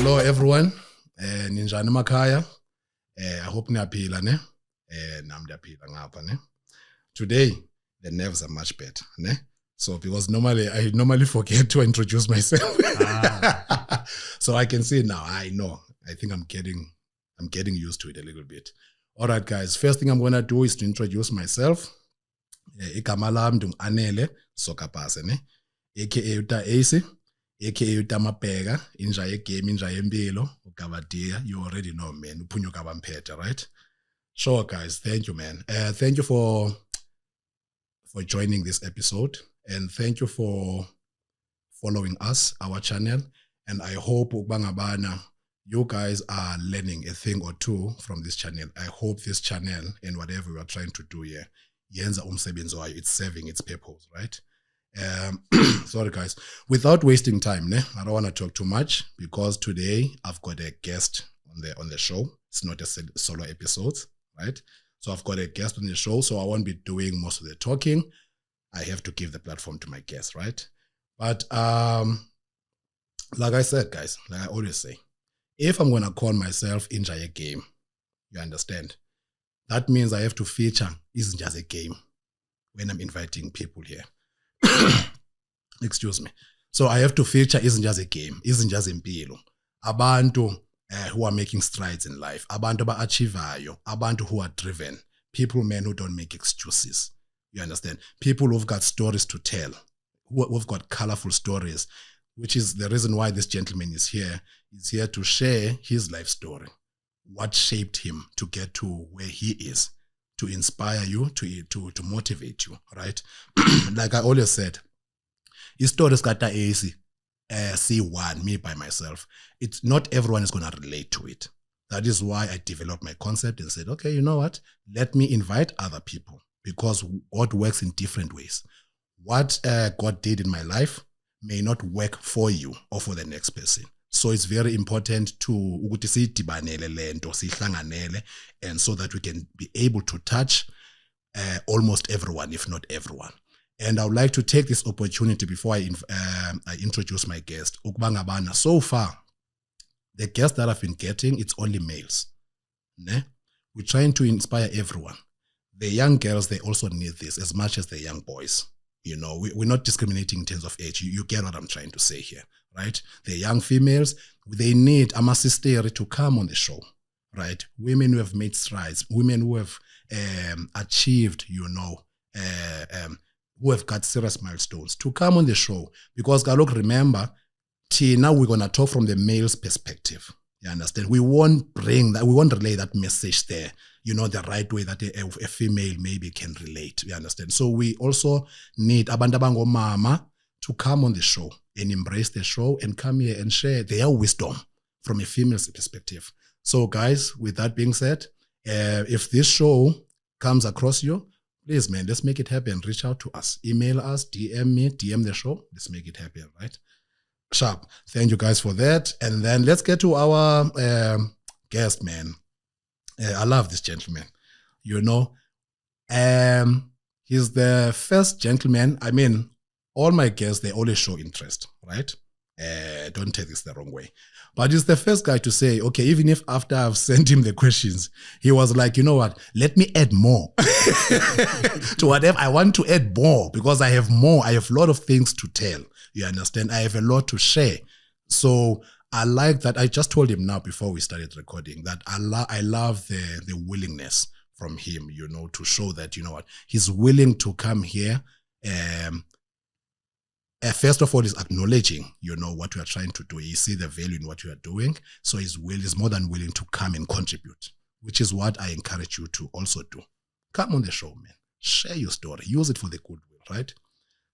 Hello everyone. Ninjani makhaya. I hope niyaphila ne. Nam ndiyaphila ngapha ne. Today the nerves are much better ne. So because I normally forget to introduce myself. So I can say now I know. I think I'm getting used to it a little bit. All right guys, first thing I'm going to do is to introduce myself. Igama lami ngu-Anele Sokapase ne. AKA uta AC. AKA utamapega, inja yegame, inja yempilo, ugabadia. You already know, man. Upunyo kabampete, right? Sure, guys. Thank you, man. Thank you for joining this episode, and thank you for following us, our channel. And I hope Bangabana, you guys are learning a thing or two from this channel. I hope this channel and whatever we are trying to do here, it's serving its purpose, right? Sorry guys, without wasting time, I don't want to talk too much because today I've got a guest on the show. It's not a solo episode, right? So I've got a guest on the show, so I won't be doing most of the talking. I have to give the platform to my guest, right? But like I said, guys, like I always say, if I'm gonna call myself Inja a game, you understand? That means I have to feature isn't just a game when I'm inviting people here. Excuse me. So I have to feature isn't just a game, isn't just impilo. Abantu who are making strides in life, abantu ba achievayo, abantu who are driven, people, men who don't make excuses. You understand? People who've got stories to tell, who've got colorful stories, which is the reason why this gentleman is here. He's here to share his life story, what shaped him to get to where he is, to inspire you, to motivate you, right? Like I always said, his story is kata easy. C1, me by myself. It's not everyone is going to relate to it. That is why I developed my concept and said, okay, you know what? Let me invite other people because God works in different ways. What God did in my life may not work for you or for the next person. So it's very important to and so that we can be able to touch almost everyone, if not everyone. And I would like to take this opportunity before I introduce my guest. So far, the guests that I've been getting, it's only males. Ne? We're trying to inspire everyone. The young girls, they also need this as much as the young boys. You know, we're not discriminating in terms of age. You get what I'm trying to say here, right? The young females, they need a sister to come on the show, right? Women who have made strides, women who have achieved, you know, who have got serious milestones to come on the show. Because, look, remember, now we're going to talk from the male's perspective. You understand? We won't relay that message there, you know, the right way that a female maybe can relate. You understand? So we also need abantu abango mama to come on the show and embrace the show and come here and share their wisdom from a female's perspective. So guys, with that being said, if this show comes across you, please, man, let's make it happen. Reach out to us. Email us, DM me, DM the show. Let's make it happen, right? Sharp. Thank you guys for that. And then let's get to our guest, man. I love this gentleman. You know, he's the first gentleman. I mean, all my guests, they always show interest, right? Don't take this the wrong way. But he's the first guy to say, okay, even if after I've sent him the questions, he was like, you know what, let me add more to whatever. I want to add more because I have more. I have a lot of things to tell. You understand? I have a lot to share. So I like that. I just told him now before we started recording that I love the willingness from him, you know, to show that, you know what, he's willing to come here. First of all, is acknowledging, you know, what we are trying to do. You see the value in what you are doing. So he's more than willing to come and contribute, which is what I encourage you to also do. Come on the show, man. Share your story. Use it for the goodwill, right?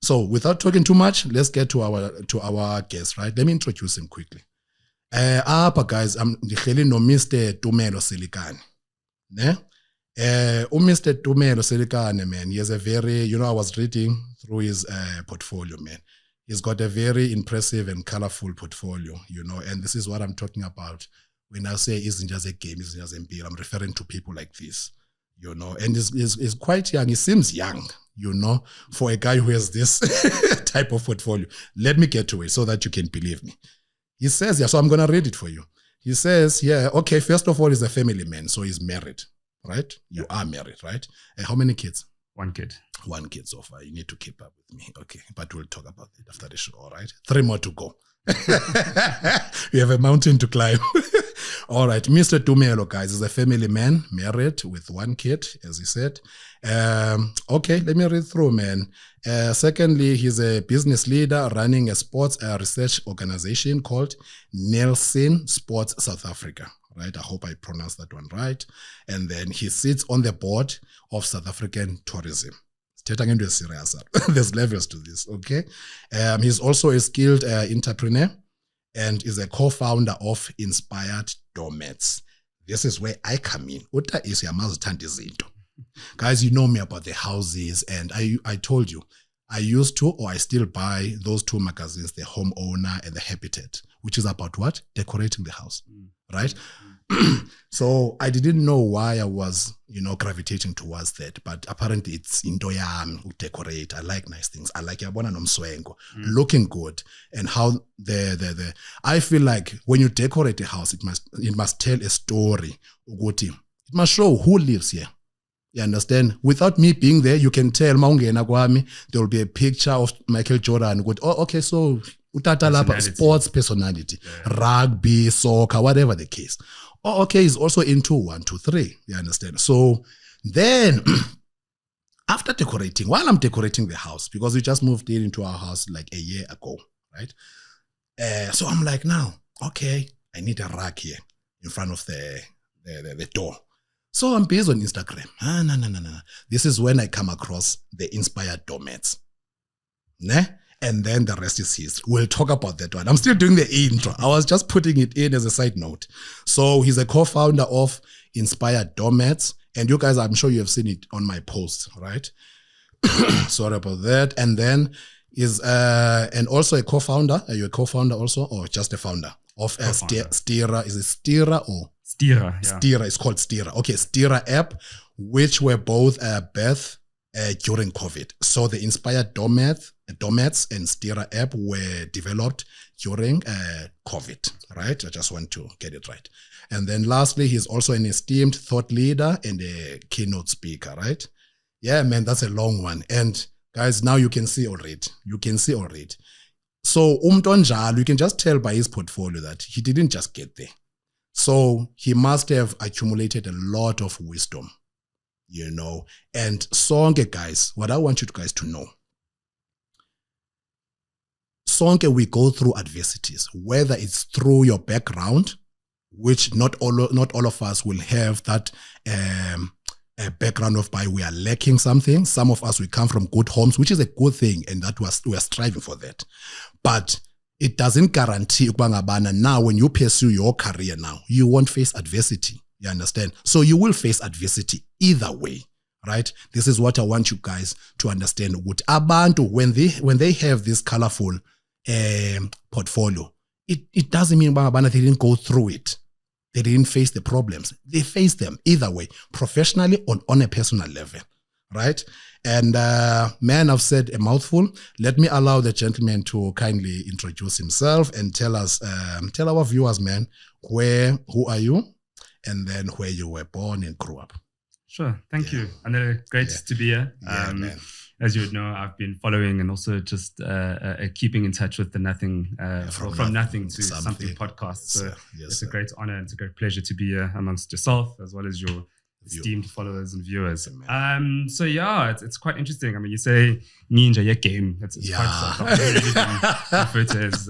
So without talking too much, let's get to our guest, right? Let me introduce him quickly. Guys, I'm no Mr. Tumelo Silikane. Ne? Mr. Tumelo Silikane, man, he has a very, you know, I was reading through his portfolio, man. He's got a very impressive and colorful portfolio, you know, and this is what I'm talking about. When I say isn't just a game, isn't just a beer, I'm referring to people like this, you know, and he's quite young. He seems young, you know, for a guy who has this type of portfolio. Let me get to it so that you can believe me. He says, yeah, so I'm going to read it for you. He says, yeah, okay, first of all, he's a family man, so he's married, right? You are married, right? How many kids? One kid. One kid so far. You need to keep up with me. Okay, but we'll talk about it after the show, all right? 3 more to go. We have a mountain to climb. All right, Mr. Tumelo, guys, is a family man, married with 1 kid, as he said. Okay, let me read through, man. Secondly, he's a business leader running a sports research organization called Nelson Sports South Africa, right? I hope I pronounced that one right. And then he sits on the board of South African tourism. There's levels to this, okay? He's also a skilled entrepreneur and is a co-founder of Inspired Doormats. This is where I come in. Guys, you know me about the houses, and I told you, I used to, or I still buy those 2 magazines, the Homeowner and the Habitat, which is about what? Decorating the house, right? So I didn't know why I was, gravitating towards that, but apparently it's into yami decorate. I like nice things. I like yabona nomswengo, looking good, and how I feel like when you decorate a house, it must tell a story. It must show who lives here. You understand? Without me being there, you can tell there will be a picture of Michael Jordan. Oh, okay, so utata lapha sports personality, rugby, soccer, whatever the case. Oh, okay, he's also into 1, 2, 3. You understand? So then, after decorating, while I'm decorating the house, because we just moved into our house like a year ago, right? So I'm like, now, okay, I need a rack here in front of the door. So I'm based on Instagram. No. This is when I come across the Inspired Doormats. And then the rest is history. We'll talk about that one. I'm still doing the intro. I was just putting it in as a side note. So he's a co-founder of Inspired Doormats. And you guys, I'm sure you have seen it on my post, right? Sorry about that. And then is and also a co-founder. Are you a co-founder also, or just a founder of Stira? Is it Stira or Stira? Yeah. Stira. It's called Stira. Okay, Stira app, which were both birthed during COVID. So the Inspired Doormats and Stira app were developed during COVID, right? I just want to get it right. And then lastly, he's also an esteemed thought leader and a keynote speaker, right? Yeah, man, that's a long one. And guys, now you can see already. So you can just tell by his portfolio that he didn't just get there. So he must have accumulated a lot of wisdom, And sonke, guys, what I want you guys to know, sonke, we go through adversities, whether it's through your background, which not all of us will have that a background of by we are lacking something. Some of us, we come from good homes, which is a good thing, and that we are striving for that. But it doesn't guarantee now when you pursue your career now, you won't face adversity. You understand? So you will face adversity either way, right? This is what I want you guys to understand. Abantu, when they have this colorful portfolio, it doesn't mean they didn't go through it. They didn't face the problems. They faced them either way, professionally or on a personal level, right? And man, I've said a mouthful. Let me allow the gentleman to kindly introduce himself and tell us, tell our viewers, man, who are you, and then where you were born and grew up. Sure, thank you. And great to be here. Man. As you would know, I've been following and also just keeping in touch with the Nothing, from Nothing to Something podcast. So it's a great honor and it's a great pleasure to be here amongst yourself as well as your esteemed followers and viewers. So yeah, it's quite interesting. I mean, you say ninja ye game. It's quite referred to as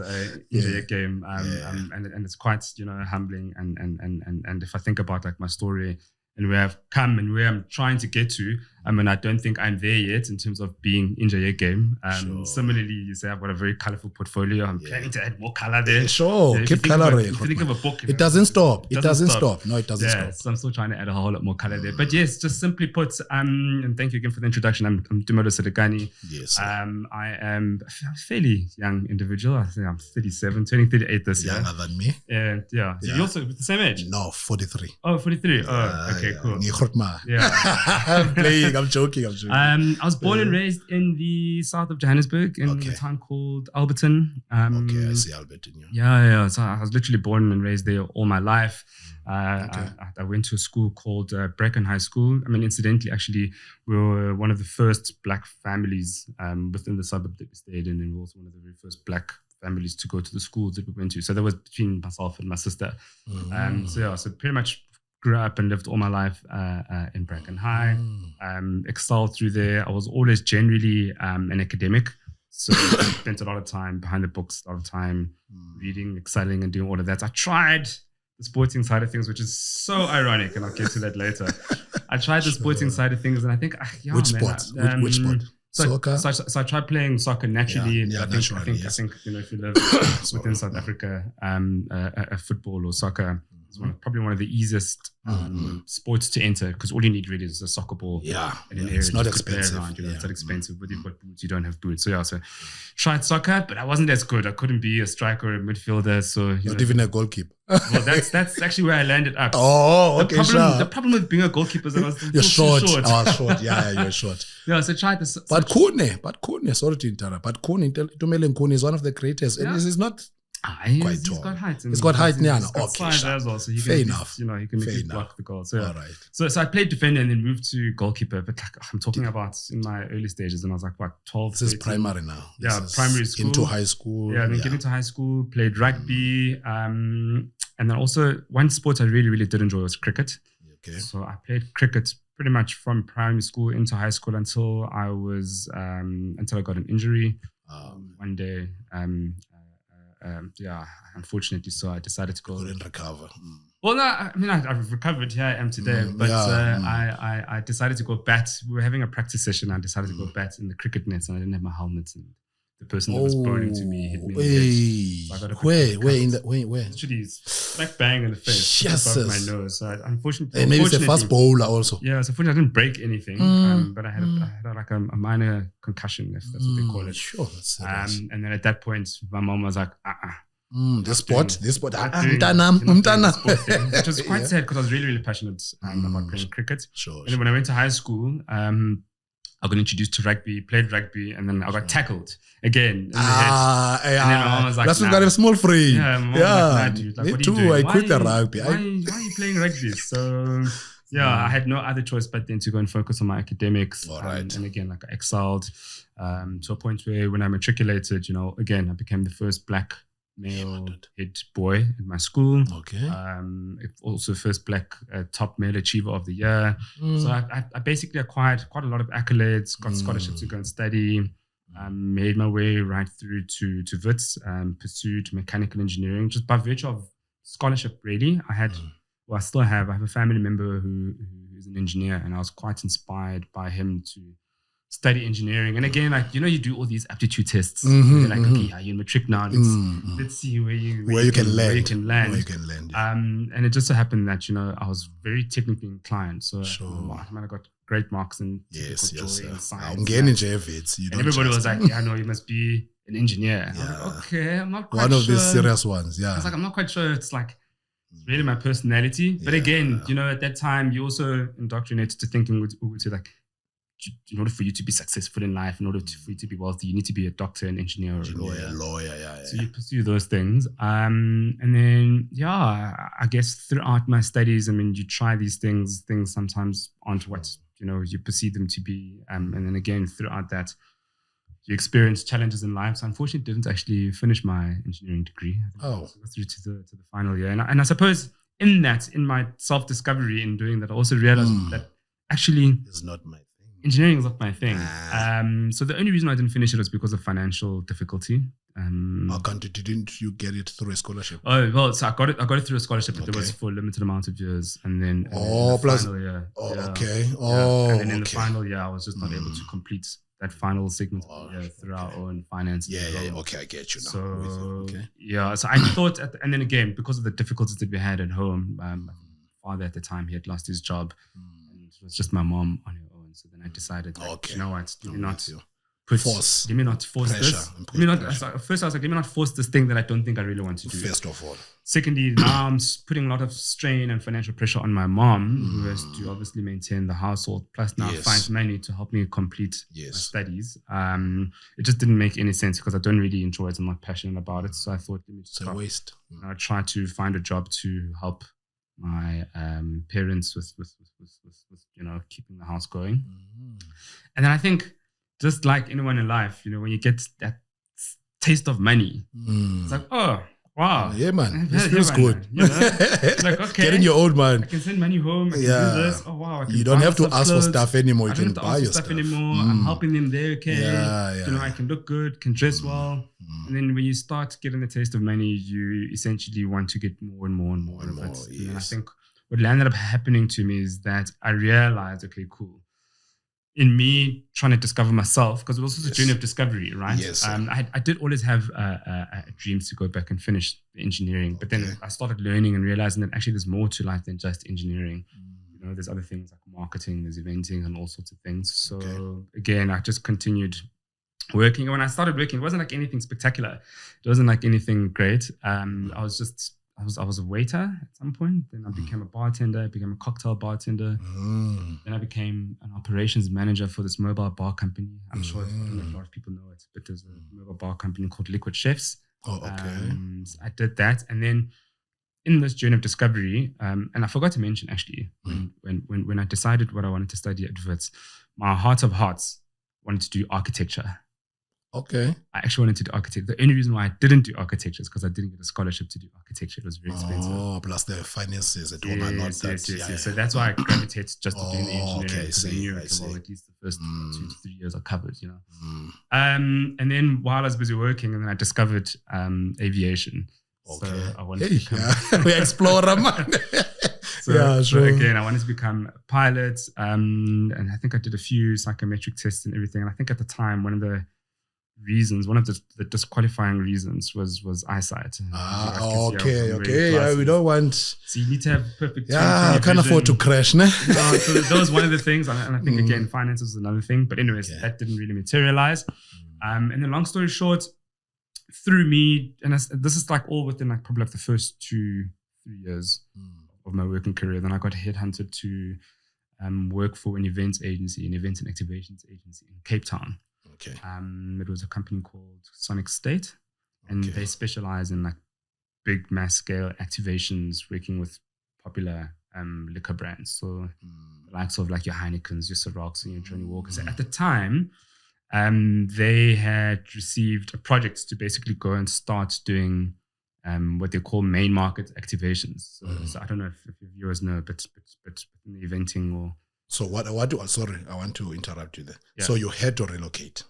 ninja ye game, and it's quite humbling. And if I think about like my story and where I've come and where I'm trying to get to, I mean, I don't think I'm there yet in terms of being in your game. Similarly, you say I've got a very colorful portfolio. I'm planning to add more color there. Keep coloring. If you think of a book, it doesn't stop. It doesn't stop. No, it doesn't stop. So I'm still trying to add a whole lot more color there. But yes, just simply put, and thank you again for the introduction. I'm Dumelo Sedekani. Yes. I am a fairly young individual. I think I'm 37, turning 38 this year. Younger than me. Yeah. So you also with the same age? No, 43. Oh, 43. Oh, okay, cool. Yeah. I'm playing. I'm joking. I was born and raised in the south of Johannesburg in a town called Alberton. Okay, I see Alberton. Yeah. So I was literally born and raised there all my life. I went to a school called Bracken High School. I mean, incidentally, actually, we were one of the first black families within the suburb that we stayed in, and we were also one of the very first black families to go to the schools that we went to. So that was between myself and my sister. So pretty much grew up and lived all my life in Bracken High. Excelled through there. I was always generally an academic. So I spent a lot of time behind the books, a lot of time reading, excelling, and doing all of that. I tried the sporting side of things, which is so ironic, and I'll get to that later. I tried the sporting side of things, and I think, which sport? Which sport? Soccer. So I tried playing soccer naturally. I think if you live within South Africa, football or soccer is probably one of the easiest sports to enter, because all you need really is a soccer ball. In an area it's not expensive. Around, it's not expensive. Whether you've got boots, you don't have boots. So tried soccer, but I wasn't as good. I couldn't be a striker or a midfielder. So not even a goalkeeper. Well, that's actually where I landed up. Oh, okay. The problem with being a goalkeeper is that I was you're short. Short. Yeah, you're short. Yeah, so I tried this. But Kune, sorry to interrupt, but Kune is one of the greatest. And this is not quite tall. He's got height. He's got height now. Okay, as well, so he fair can enough. He can block the goal. So all right. So I played defender and then moved to goalkeeper. But I'm talking about in my early stages, and I was like, 12? This is primary now. Primary school. Into high school. Yeah, then getting to high school, played rugby. And then also one sport I really, really did enjoy was cricket. Okay. So I played cricket pretty much from primary school into high school until I got an injury one day. Unfortunately, so I decided to go and recover. Well, no, I mean, I've recovered. Here I am today, but I decided to go bat. We were having a practice session. I decided to go bat in the cricket nets, and I didn't have my helmet. And the person that was bowling to me hit me in the head. So Where? Literally, smack bang in the face, above my nose. So unfortunately, maybe it's a fast bowler also. Yeah, so unfortunately, I didn't break anything, but I had like a minor concussion, if that's what they call it. Sure. And then at that point, my mom was like, this sport, which was quite sad because I was really, really passionate about playing cricket. Sure. And then when I went to high school, I got introduced to rugby, played rugby, and then I got tackled again in the head. And then my mom was like, that's got a small frame. Yeah, my mom was like, dude, like, me what too. Are you doing? I quit the rugby. Why are you playing rugby? So I had no other choice but then to go and focus on my academics. All right. And again, like I excelled to a point where when I matriculated, again, I became the first black male head boy in my school. Okay. Also first black top male achiever of the year. So I basically acquired quite a lot of accolades, got scholarships to go and study, made my way right through to WITS, pursued mechanical engineering just by virtue of scholarship really. I have a family member who is an engineer, and I was quite inspired by him to study engineering. And again, like, you do all these aptitude tests. You're like, okay, you're in matric now. Let's see where you can land. And it just so happened that, I was very technically inclined. So I got great marks in science. And everybody was like, you must be an engineer. Yeah. Like, okay, I'm not quite sure. One of these serious ones, yeah. I was like, I'm not quite sure. It's like, it's really my personality. But again, at that time, you also indoctrinated to thinking, would say like, in order for you to be successful in life, in order for you to be wealthy, you need to be a doctor, an engineer, or a lawyer. So you pursue those things. And then, I guess throughout my studies, I mean, you try these things sometimes aren't what, you perceive them to be. And then again, throughout that, you experience challenges in life. So unfortunately, I didn't actually finish my engineering degree. I got through to the final year. And I suppose in my self-discovery in doing that, I also realized that actually it's not my engineering is not my thing. So the only reason I didn't finish it was because of financial difficulty. Didn't you get it through a scholarship? Oh, well, so I got it through a scholarship, but it was for a limited amount of years. And then final year. And then in the final year, I was just not able to complete that final segment of the year through our own finances. Okay, I get you now. So, so I thought, and then again, because of the difficulties that we had at home, my father at the time, he had lost his job. And it was just my mom on her own. So then I decided, you know what, force this. Let me not, first I was like, let me not force this thing that I don't think I really want to do. First of all. Secondly, now I'm putting a lot of strain and financial pressure on my mom, who has to obviously maintain the household, plus now find money to help me complete my studies. It just didn't make any sense because I don't really enjoy it. I'm not passionate about it. So I thought, let me just try to find a job to help my parents with keeping the house going. And then I think, just like anyone in life, when you get that taste of money, it's like, oh, wow. Yeah, man. This feels good. It's like, okay. Get in your old man. I can send money home. I can do this. Oh, wow. You don't have to ask for stuff anymore. You can buy your stuff anymore. I'm helping them. They're okay. I can look good, can dress well. And then when you start getting the taste of money, you essentially want to get more and more and more of it. Yes. And I think what ended up happening to me is that I realized, okay, cool. In me trying to discover myself, because it was also a journey of discovery, right? Yes. I did always have dreams to go back and finish the engineering, but then I started learning and realizing that actually there's more to life than just engineering. There's other things like marketing, there's eventing and all sorts of things. So again, I just continued working. When I started working, it wasn't like anything spectacular. It wasn't like anything great. I was a waiter at some point. Then I became a bartender. I became a cocktail bartender. Then I became an operations manager for this mobile bar company. I'm sure a lot of people know it, but there's a mobile bar company called Liquid Chefs. Oh, okay. I did that. And then in this journey of discovery, and I forgot to mention actually, when I decided what I wanted to study at Wits, my heart of hearts wanted to do architecture. Okay. I actually wanted to do architecture. The only reason why I didn't do architecture is because I didn't get a scholarship to do architecture. It was very expensive. Oh, plus the finances at home are not that. Yes. So that's why I gravitated just to doing the engineering. Because I knew at least the first 2 to 3 years are covered, And then while I was busy working, and then I discovered aviation. Okay. So I wanted to become we explorer, man. So again, I wanted to become a pilot. And I think I did a few psychometric tests and everything. And I think at the time, one of the disqualifying reasons was eyesight. We don't want. So you need to have perfect. I can't afford to crash, ne? So that was one of the things, and I think again, finances was another thing. But anyways, that didn't really materialize. And then, long story short, through me, and this is like all within like probably like the first 2-3 years of my working career. Then I got headhunted to work for an events and activations agency in Cape Town. Okay. It was a company called Sonic State, and they specialize in like big mass scale activations, working with popular liquor brands. So the likes of like your Heinekens, your Cirocs, and your Johnny Walkers. At the time, they had received a project to basically go and start doing what they call main market activations. So I don't know if your viewers know, but in the eventing or. So sorry, I want to interrupt you there. Yeah. So you had to relocate.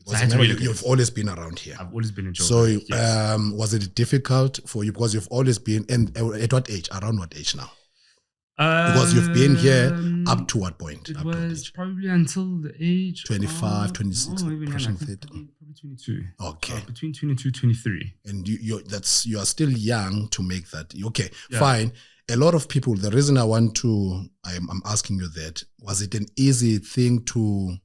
So I had to relocate. You've always been around here. I've always been in Joburg. So was it difficult for you because you've always been, and at what age? Around what age now? Because you've been here up to what point? It was probably until the age 25, 26, probably 22. Okay. Between 22, 23. And you are still young to make that. Okay, fine. A lot of people, the reason I'm asking you that, was it an easy thing to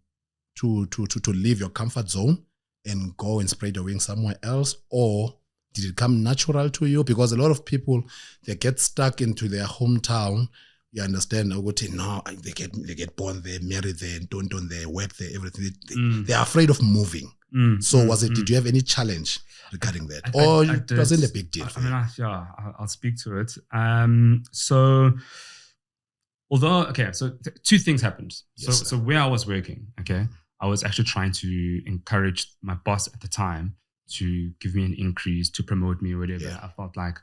leave your comfort zone and go and spread your wings somewhere else, or did it come natural to you? Because a lot of people, they get stuck into their hometown. You understand? No, they get born there, married there, don't there, work there, everything. They are afraid of moving. So did you have any challenge regarding that? It wasn't a big deal? I'll speak to it. So two things happened. So where I was working, I was actually trying to encourage my boss at the time to give me an increase, to promote me or whatever. Yeah. I felt like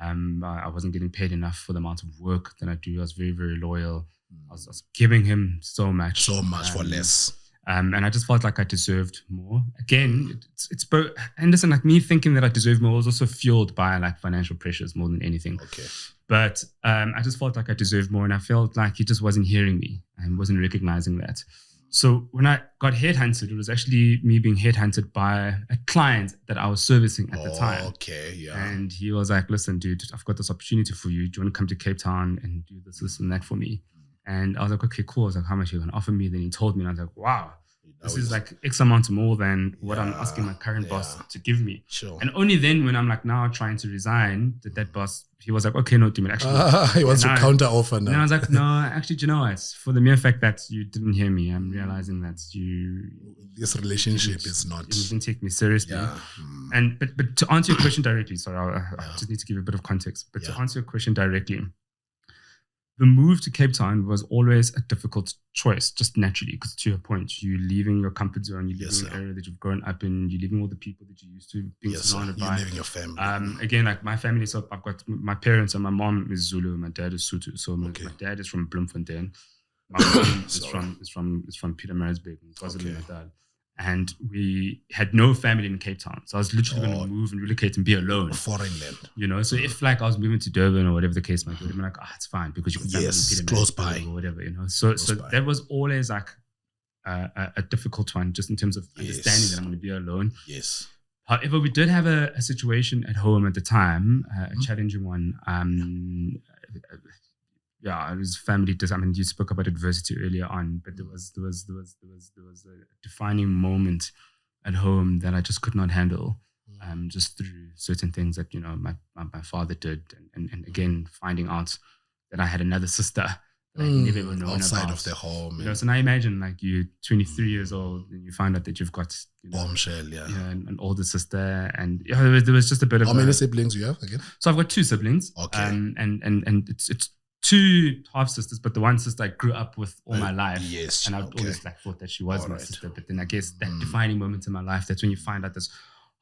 I wasn't getting paid enough for the amount of work that I do. I was very, very loyal. I was giving him so much for less. And I just felt like I deserved more. Again, it's both. And listen, like me thinking that I deserved more was also fueled by like financial pressures more than anything. Okay. But I just felt like I deserved more, and I felt like he just wasn't hearing me and wasn't recognizing that. So when I got headhunted, it was actually me being headhunted by a client that I was servicing at the time. Okay, yeah. And he was like, listen, dude, I've got this opportunity for you. Do you want to come to Cape Town and do this and that for me? And I was like, okay, cool. I was like, how much are you going to offer me? Then he told me, and I was like, wow, this is like X amount more than what I'm asking my current boss to give me. Sure. And only then when I'm like now trying to resign, that boss, he was like, okay, no, Tim, actually. He wants to counter offer now. And I was like, no, actually, do you know what? For the mere fact that you didn't hear me, I'm realizing that this relationship is not. You didn't take me seriously. Yeah. And but to answer your question directly, sorry, I just need to give a bit of context. But to answer your question directly, the move to Cape Town was always a difficult choice, just naturally, because to your point, you're leaving your comfort zone, you're leaving the area that you've grown up in, you're leaving all the people that you used to being surrounded by. You're leaving your family. Again, like my family, so I've got my parents, and my mom is Zulu, my dad is Sotho. So my dad is from Bloemfontein. My mom is from Pietermaritzburg, KwaZulu-Natal. And we had no family in Cape Town. So I was literally going to move and relocate and be alone. Foreign land. You know, so if like I was moving to Durban or whatever the case might be, I'm like, it's fine because you can family in close by or whatever, you know. So that was always like a difficult one just in terms of understanding that I'm going to be alone. Yes. However, we did have a situation at home at the time, a challenging one. It was family. I mean, you spoke about adversity earlier on, but there was a defining moment at home that I just could not handle, just through certain things that my father did, and again finding out that I had another sister that I never even known outside about. of the home. You know, so now imagine like you're 23 years old and you find out that you've got bombshell, an older sister, and there was just a bit of. How many siblings you have again? So I've got two siblings. Okay, and it's two half sisters, but the one sister I grew up with all my life. Yes, and I always thought that she was my sister. But then I guess that defining moment in my life, that's when you find out this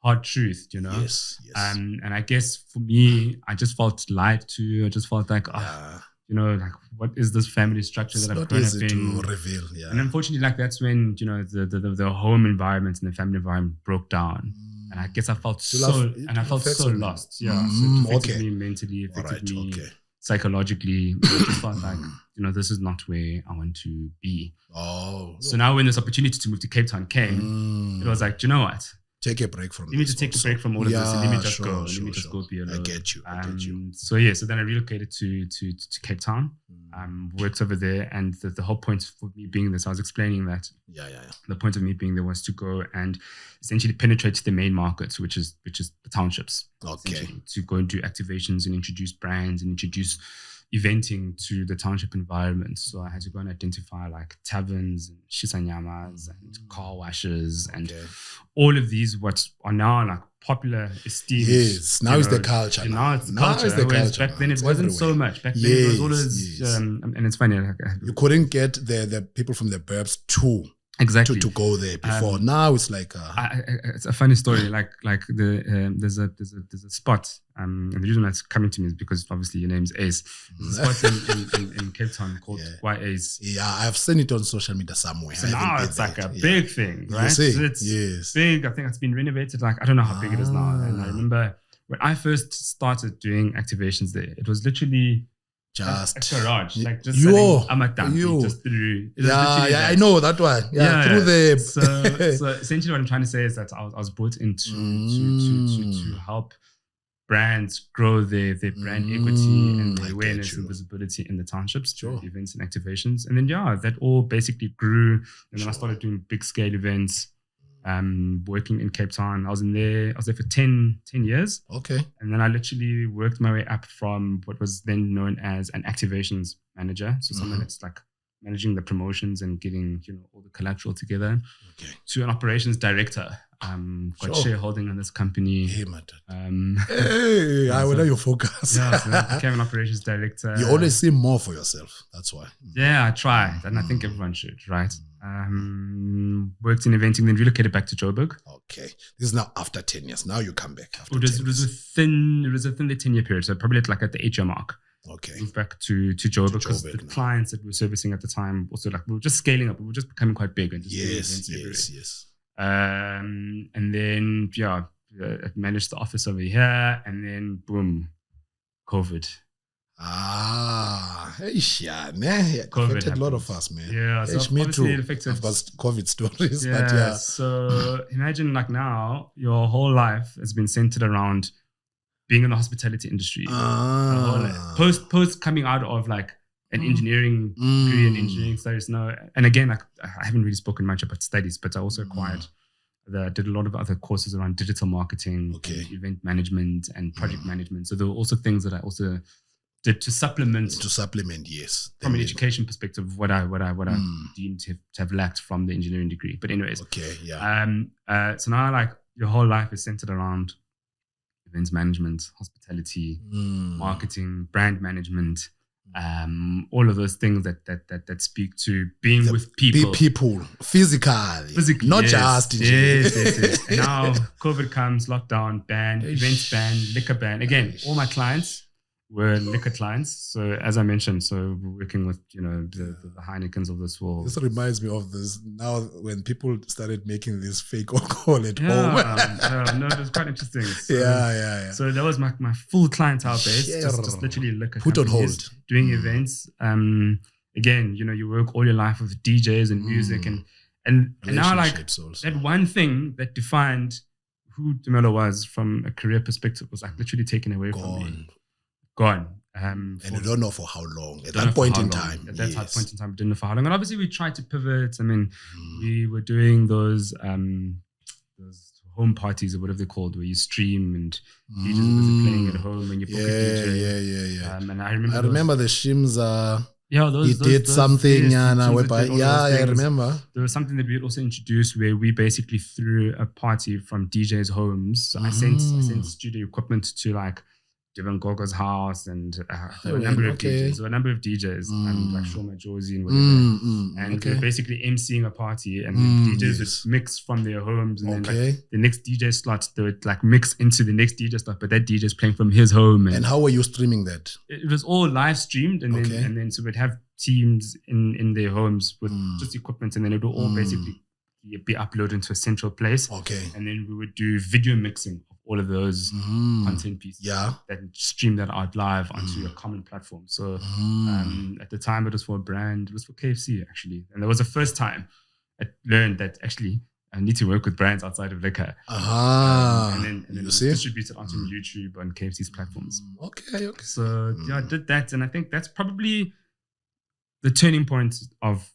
hard truth, you know. Yes. And I guess for me, I just felt lied to. I just felt like, like what is this family structure that I've grown up in? To reveal, And unfortunately, like that's when the home environment and the family environment broke down. And I guess I felt so lost. Yeah, so it affected me mentally, it affected me psychologically. I just felt like, this is not where I want to be. So now when this opportunity to move to Cape Town came, it was like, do you know what? Take a break from Let me just take a break from all of this and let me just go. Let me just go be alone. I get you. So then I relocated to Cape Town, worked over there, and the whole point for me being this, I was explaining that the point of me being there was to go and essentially penetrate the main markets, which is the townships. Okay. To go and do activations and introduce brands and introduce eventing to the township environment. So I had to go and identify like taverns and shisanyamas and car washes and all of these what are now like popular, esteemed. Yes, now it's the culture. Now it's the culture. Whereas back then it wasn't so much. Back then it was always, and it's funny. You couldn't get the people from the burbs to go there before. Now it's like it's a funny story. Like there's a spot. And the reason that's coming to me is because obviously your name's Ace. There's a spot in Cape Town called Why Ace. Yeah, I've seen it on social media somewhere. So now it's like a big thing, right? So it's big. I think it's been renovated. Like I don't know how big it is now. And I remember when I first started doing activations there, it was literally just a garage, like just just through. I know that one. Through the. So essentially, what I'm trying to say is that I was brought in to help brands grow their brand equity and their awareness and visibility in the townships, through events and activations, and then that all basically grew. And then I started doing big scale events. Working in Cape Town. I was there for 10 years. Okay. And then I literally worked my way up from what was then known as an activations manager. So someone that's like managing the promotions and getting, all the collateral together, to an operations director. Got shareholding in this company. Hey, I know your focus. So I became an operations director. You always see more for yourself. That's why. Yeah, I try. And I think everyone should, right? Worked in eventing, then relocated back to Joburg. Okay. This is now after 10 years. Now you come back. It was within the 10-year period. So probably like at the 8-year mark. Okay. Moved back to Joburg because the clients that we were servicing at the time also like we were just scaling up. We were just becoming quite big and just doing events everywhere. Yes. And then I managed the office over here, and then boom, COVID. It affected a lot of us, man. Yeah, so me too. It affected. I've got COVID stories, So imagine like now your whole life has been centered around being in the hospitality industry. Post coming out of like an engineering degree in engineering studies. No, and again, I haven't really spoken much about studies, but I also acquired. Did a lot of other courses around digital marketing, and event management, and project management. So there were also things that I also did to supplement. Yes. From an education perspective, what I deemed to have lacked from the engineering degree. But anyways, so now like your whole life is centered around events management, hospitality, marketing, brand management. All of those things that speak to being with people. Physically, not just. Yes. And now COVID comes, lockdown, ban, events ban, liquor ban. Again, all my clients were liquor clients. So as I mentioned, so we're working with, the Heinekens of this world. This reminds me of this now when people started making this fake alcohol at home. No, it was quite interesting. So, yeah. So that was my full clientele base, just literally liquor put on hold. Doing events. Again, you work all your life with DJs and music and now like also. That one thing that defined who Dumelo was from a career perspective was like literally taken away from me. Gone. And you don't know for how long. At that point in time. At that point in time, we didn't know for how long. And obviously we tried to pivot. I mean, we were doing those home parties or whatever they're called, where you stream and DJs were playing at home and you book a DJ. Yeah. And I remember the Shimza. Yeah, he did something. I remember. There was something that we had also introduced where we basically threw a party from DJs' homes. So I sent studio equipment to like Devon Gogo's house and a number of DJs. So a number of DJs and like Shoma Josie and whatever. And they're basically emceeing a party and the DJs would mix from their homes and then like the next DJ slot they would like mix into the next DJ slot, but that DJ is playing from his home. And how were you streaming that? It was all live streamed and then so we'd have teams in their homes with just equipment and then it would all basically be uploaded into a central place. And then we would do video mixing of all of those content pieces that stream that out live onto a common platform. So at the time it was for a brand, it was for KFC actually. And that was the first time I learned that actually I need to work with brands outside of liquor. And then it was distributed onto YouTube on KFC's platforms. Okay. So I did that and I think that's probably the turning point of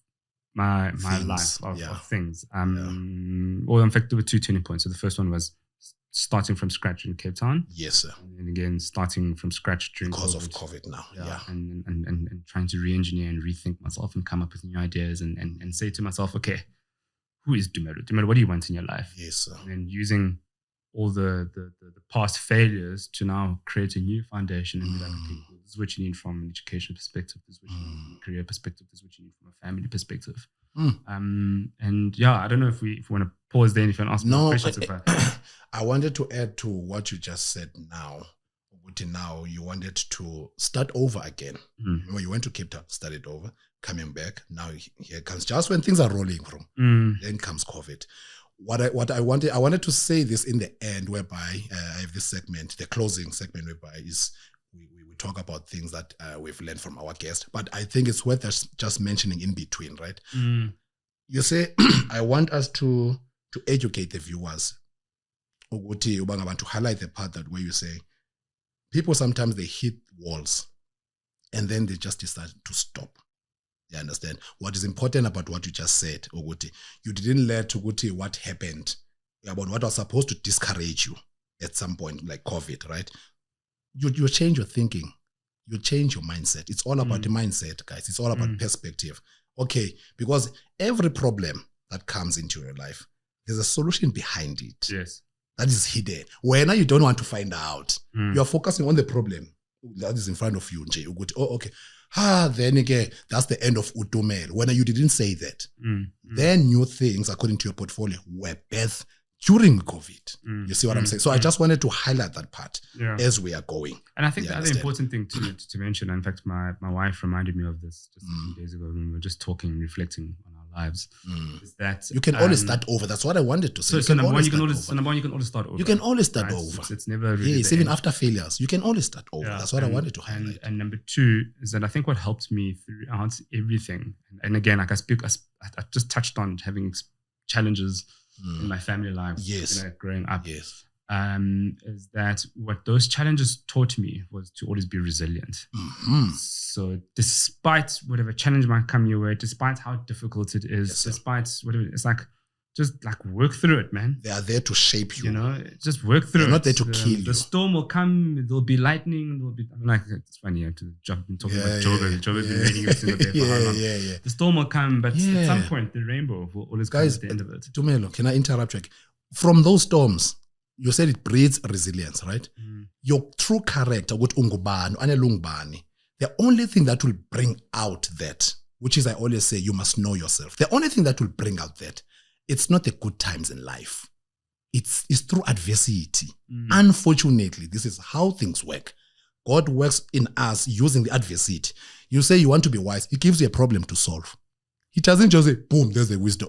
my life of things. Well, in fact, there were two turning points. So the first one was starting from scratch in Cape Town. Yes, sir. And again, starting from scratch during because of COVID now. And trying to re-engineer and rethink myself and come up with new ideas and say to myself, okay, who is Dumelo? Dumelo, what do you want in your life? Yes, sir. And then using all the past failures to now create a new foundation and be like, okay, cool, this is what you need from an education perspective, this is what you need from a career perspective, this is what you need from a family perspective. And I don't know if we want to pause there and if you want to ask more questions. I wanted to add to what you just said now. Now you wanted to start over again. Remember, you went to Cape Town, started over, coming back. Now here comes just when things are rolling from. Then comes COVID. What I wanted to say this in the end, whereby I have this segment, the closing segment, whereby is we talk about things that we've learned from our guest. But I think it's worth us just mentioning in between, right? You say I want us to educate the viewers, to highlight the part that where you say people sometimes they hit walls and then they just decide to stop. You understand? What is important about what you just said, Oguti, you didn't let Oguti what happened, about what was supposed to discourage you at some point, like COVID, right? You change your thinking. You change your mindset. It's all about the mindset, guys. It's all about perspective. Okay, because every problem that comes into your life, there's a solution behind it. Yes. That is hidden. When you don't want to find out, you're focusing on the problem that is in front of you. Okay. Then again, that's the end of Utomel. When you didn't say that, then new things, according to your portfolio, were birthed during COVID. You see what I'm saying? So I just wanted to highlight that part as we are going. And I think the other important thing to mention, in fact, my wife reminded me of this just a few days ago when we were just talking, reflecting on our lives, is that you can always start over. That's what I wanted to say. So number one, you can always start over. You can always start over. It's never really even after failures, you can always start over. That's what I wanted to highlight. And number two is that I think what helped me throughout everything, and again, like I just touched on having challenges in my family life, growing up. Yes. is that what those challenges taught me was to always be resilient. So despite whatever challenge might come your way, despite how difficult it is, despite whatever, it's like, just like work through it, man. They are there to shape you. You know, just work through it. They're not there to kill you. The storm will come, there'll be lightning, there'll be, like, it's funny, I have to jump and talk about Joburg. Joburg been reading every single day for how long. The storm will come, but at some point, the rainbow will always come at the end of it. Tumelo, can I interrupt you? From those storms, you said it breeds resilience, right? Your true character, the only thing that will bring out that, which is I always say, you must know yourself. The only thing that will bring out that, it's not the good times in life. It's through adversity. Unfortunately, this is how things work. God works in us using the adversity. You say you want to be wise. He gives you a problem to solve. He doesn't just say, boom, there's the wisdom.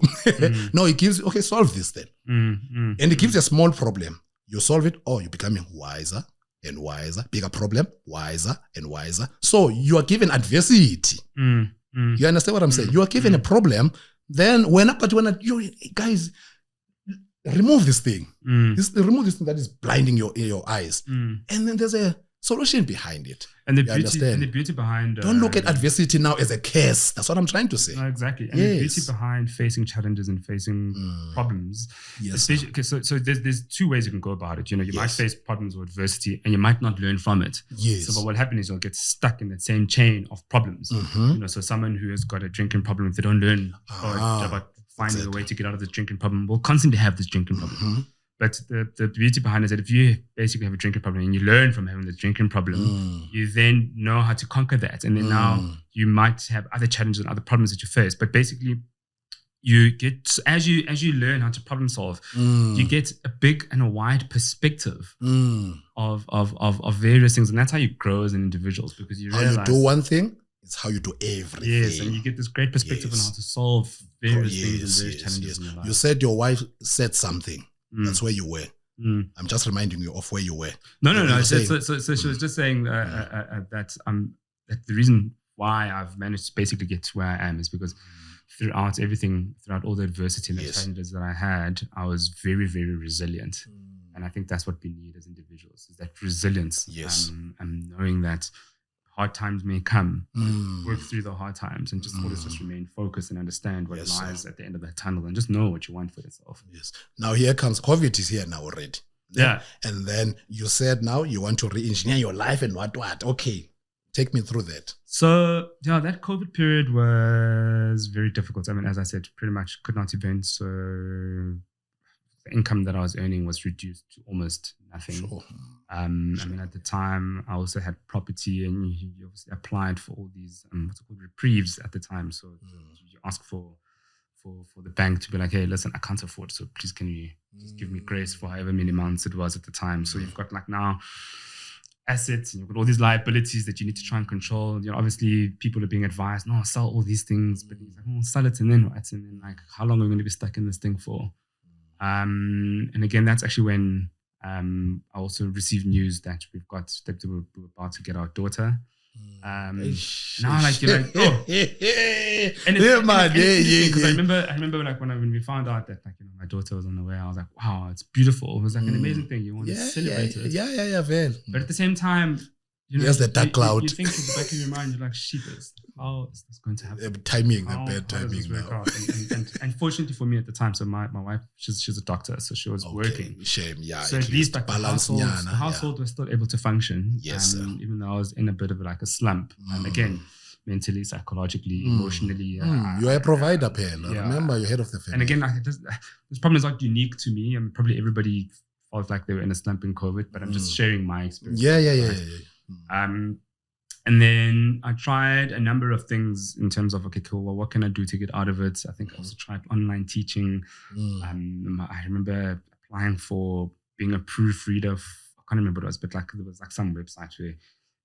No, he gives you, okay, solve this then. And he gives you a small problem. You solve it, you're becoming wiser and wiser. Bigger problem, wiser and wiser. So you are given adversity. You understand what I'm saying? You are given a problem. Then you guys, remove this thing. Remove this thing that is blinding your eyes. And then there's a solution behind it. And the beauty behind... Don't look at adversity now as a curse. That's what I'm trying to say. Exactly. And the beauty behind facing challenges and facing problems. Especially, okay, so there's two ways you can go about it. You know, you might face problems or adversity and you might not learn from it. So but what happens is you'll get stuck in that same chain of problems. You know, so someone who has got a drinking problem, if they don't learn about finding a way to get out of this drinking problem, will constantly have this drinking problem. But the beauty behind it is that if you basically have a drinking problem and you learn from having the drinking problem, you then know how to conquer that. And then now you might have other challenges and other problems that you face. But basically, you get, as you learn how to problem solve, you get a big and a wide perspective of various things. And that's how you grow as an individual, because you realize... How you do one thing, it's how you do everything. Yes, and you get this great perspective on how to solve various things and various challenges in your life. You said your wife said something. That's where you were. I'm just reminding you of where you were. No. So she was just saying that the reason why I've managed to basically get to where I am is because throughout all the adversity and the challenges that I had, I was very, very resilient. And I think that's what we need as individuals, is that resilience. And knowing that hard times may come, work through the hard times and just always just remain focused and understand what lies at the end of that tunnel and just know what you want for yourself. Now here comes COVID is here now already. And then you said now you want to re-engineer your life and what. Okay, take me through that. So that COVID period was very difficult. I mean, as I said, pretty much could not event. So the income that I was earning was reduced to almost nothing. I mean, at the time, I also had property, and you obviously applied for all these what's it called, reprieves at the time. So you ask for the bank to be like, hey, listen, I can't afford, so please can you just give me grace for however many months it was at the time. So you've got like now assets, and you've got all these liabilities that you need to try and control. You know, obviously people are being advised, no, sell all these things, but he's like, oh, sell it and then what? And then like, how long are we going to be stuck in this thing for? And again, that's actually when I also received news that we're about to get our daughter. Now like you're like, oh, and because I remember like when we found out that like, you know, my daughter was on the way, I was like, wow, it's beautiful. It was like an amazing thing. You want to celebrate it. Well. But at the same time, you know, the dark cloud. You think in the back of your mind, you're like, sheepers, how is this going to happen? Bad timing now. And fortunately for me at the time, so my wife, she's a doctor, so she was working. Shame, so at least like the household was still able to function. Even though I was in a bit of like a slump. And again, mentally, psychologically, emotionally. You are a provider, Pen. Remember, you're head of the family. And again, like, this problem is not unique to me. I mean, probably everybody felt like they were in a slump in COVID, but I'm just sharing my experience. And then I tried a number of things in terms of, okay, cool, well, what can I do to get out of it? I think I also tried online teaching. I remember applying for being a proofreader. I can't remember what it was, but like there was like some website where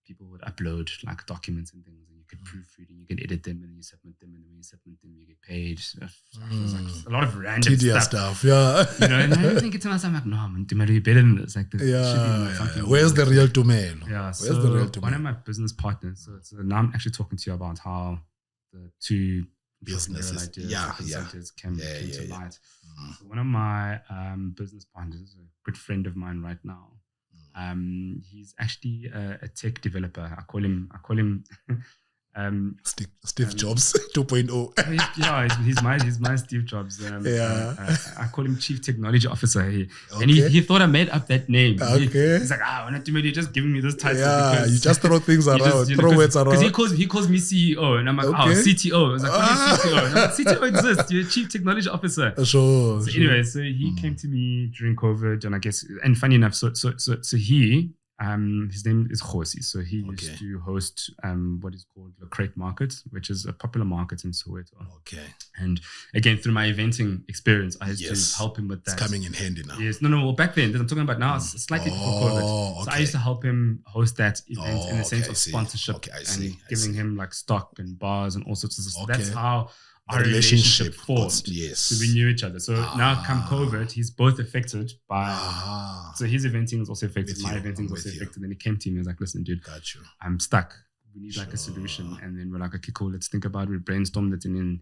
people would upload like documents and things, and you could proofread and you can edit them and you submit them, and when you submit them, you get paid. So it was like a lot of random stuff. You know, and I don't think it's enough. I'm like, no, I'm doing better than this. Like, this should be something. Where's the real domain? Where's the real domain? One of my business partners. So now I'm actually talking to you about how the two businesses. Ideas came to light. So one of my business partners, a good friend of mine right now, he's actually a tech developer. I call him Steve Jobs 2.0. He's my Steve Jobs. I call him Chief Technology Officer. And he thought I made up that name. He's like, you're just giving me this title. Yeah, you just throw things around, throw words around. Because he calls me CEO, and I'm like, CTO. I was like, what is CTO? And I'm like, CTO exists. You're a Chief Technology Officer. Sure. Anyway, so he came to me during COVID, and I guess, and funny enough, so he. His name is Khosi. So he used to host what is called the Crate Market, which is a popular market in Soweto. Okay. And again, through my eventing experience, I used to help him with that. It's coming in handy now. Yes. No. Well, back then, I'm talking about now, slightly before COVID. So I used to help him host that event in the sense of sponsorship and giving him like stock and bars and all sorts of stuff. So that's how our relationship formed. Yes. So we knew each other. So now come COVID, he's both affected by, so his eventing is also affected, my eventing is also affected. Then he came to me and was like, listen, dude, I'm stuck. We need like a solution. And then we're like, okay, cool, let's think about it. We brainstormed it and then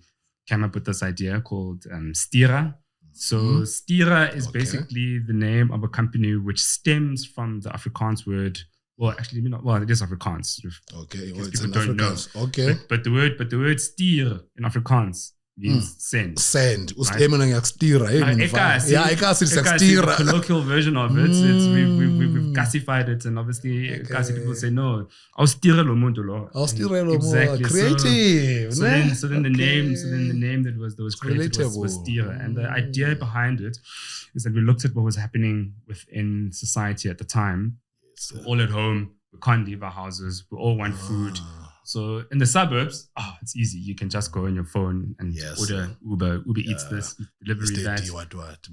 came up with this idea called Stira. So Stira is basically the name of a company which stems from the Afrikaans word. Well, actually, it is Afrikaans. Okay, people don't know. Okay, but the word stier in Afrikaans means send. Send. Right? Colloquial version of it. We've gasified it, and obviously, Gasi people say no. Exactly. Creative. So then the name that was created was Stira, and the idea behind it is that we looked at what was happening within society at the time. We're all at home. We can't leave our houses. We all want food. So in the suburbs, it's easy. You can just go on your phone and order Uber. Uber eats this, delivery that.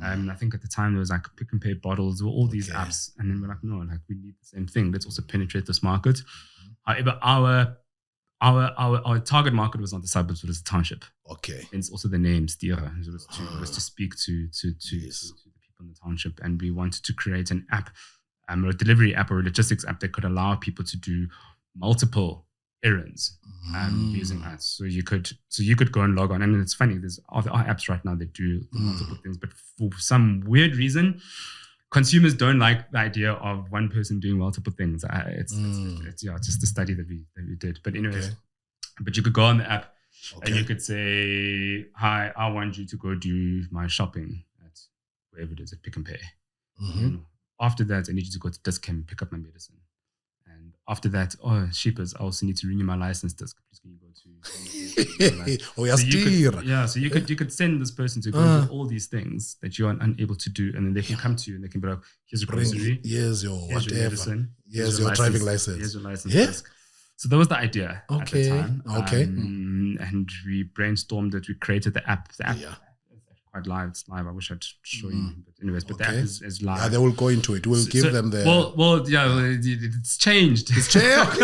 I think at the time there was like pick and pay bottles. There were all these apps, and then we're like, no, like we need the same thing. Let's also penetrate this market. However, our target market was not the suburbs, it was the township. Okay, and it's also the name Stira. It was to speak to the people in the township, and we wanted to create an app. A delivery app or a logistics app that could allow people to do multiple errands using us. So you could go and log on. And it's funny, there's other apps right now that do multiple things, but for some weird reason, consumers don't like the idea of one person doing multiple things. It's just a study that we did. But anyways, but you could go on the app and you could say, hi, I want you to go do my shopping at wherever it is, at Pick and Pay. After that, I need you to go to Discount and pick up my medicine. And after that, sheepers, I also need to renew my license. Please can you go to so you could send this person to go do all these things that you are unable to do, and then they can come to you and they can be like, here's your grocery, here's your whatever, your medicine, here's your driving license, here's your license. So that was the idea at the time. And we brainstormed it, we created the app. The app quite live. It's live. I wish I'd show you. But anyways, the app is live. Yeah, they will go into it. We'll give them the... it's changed. It's changed.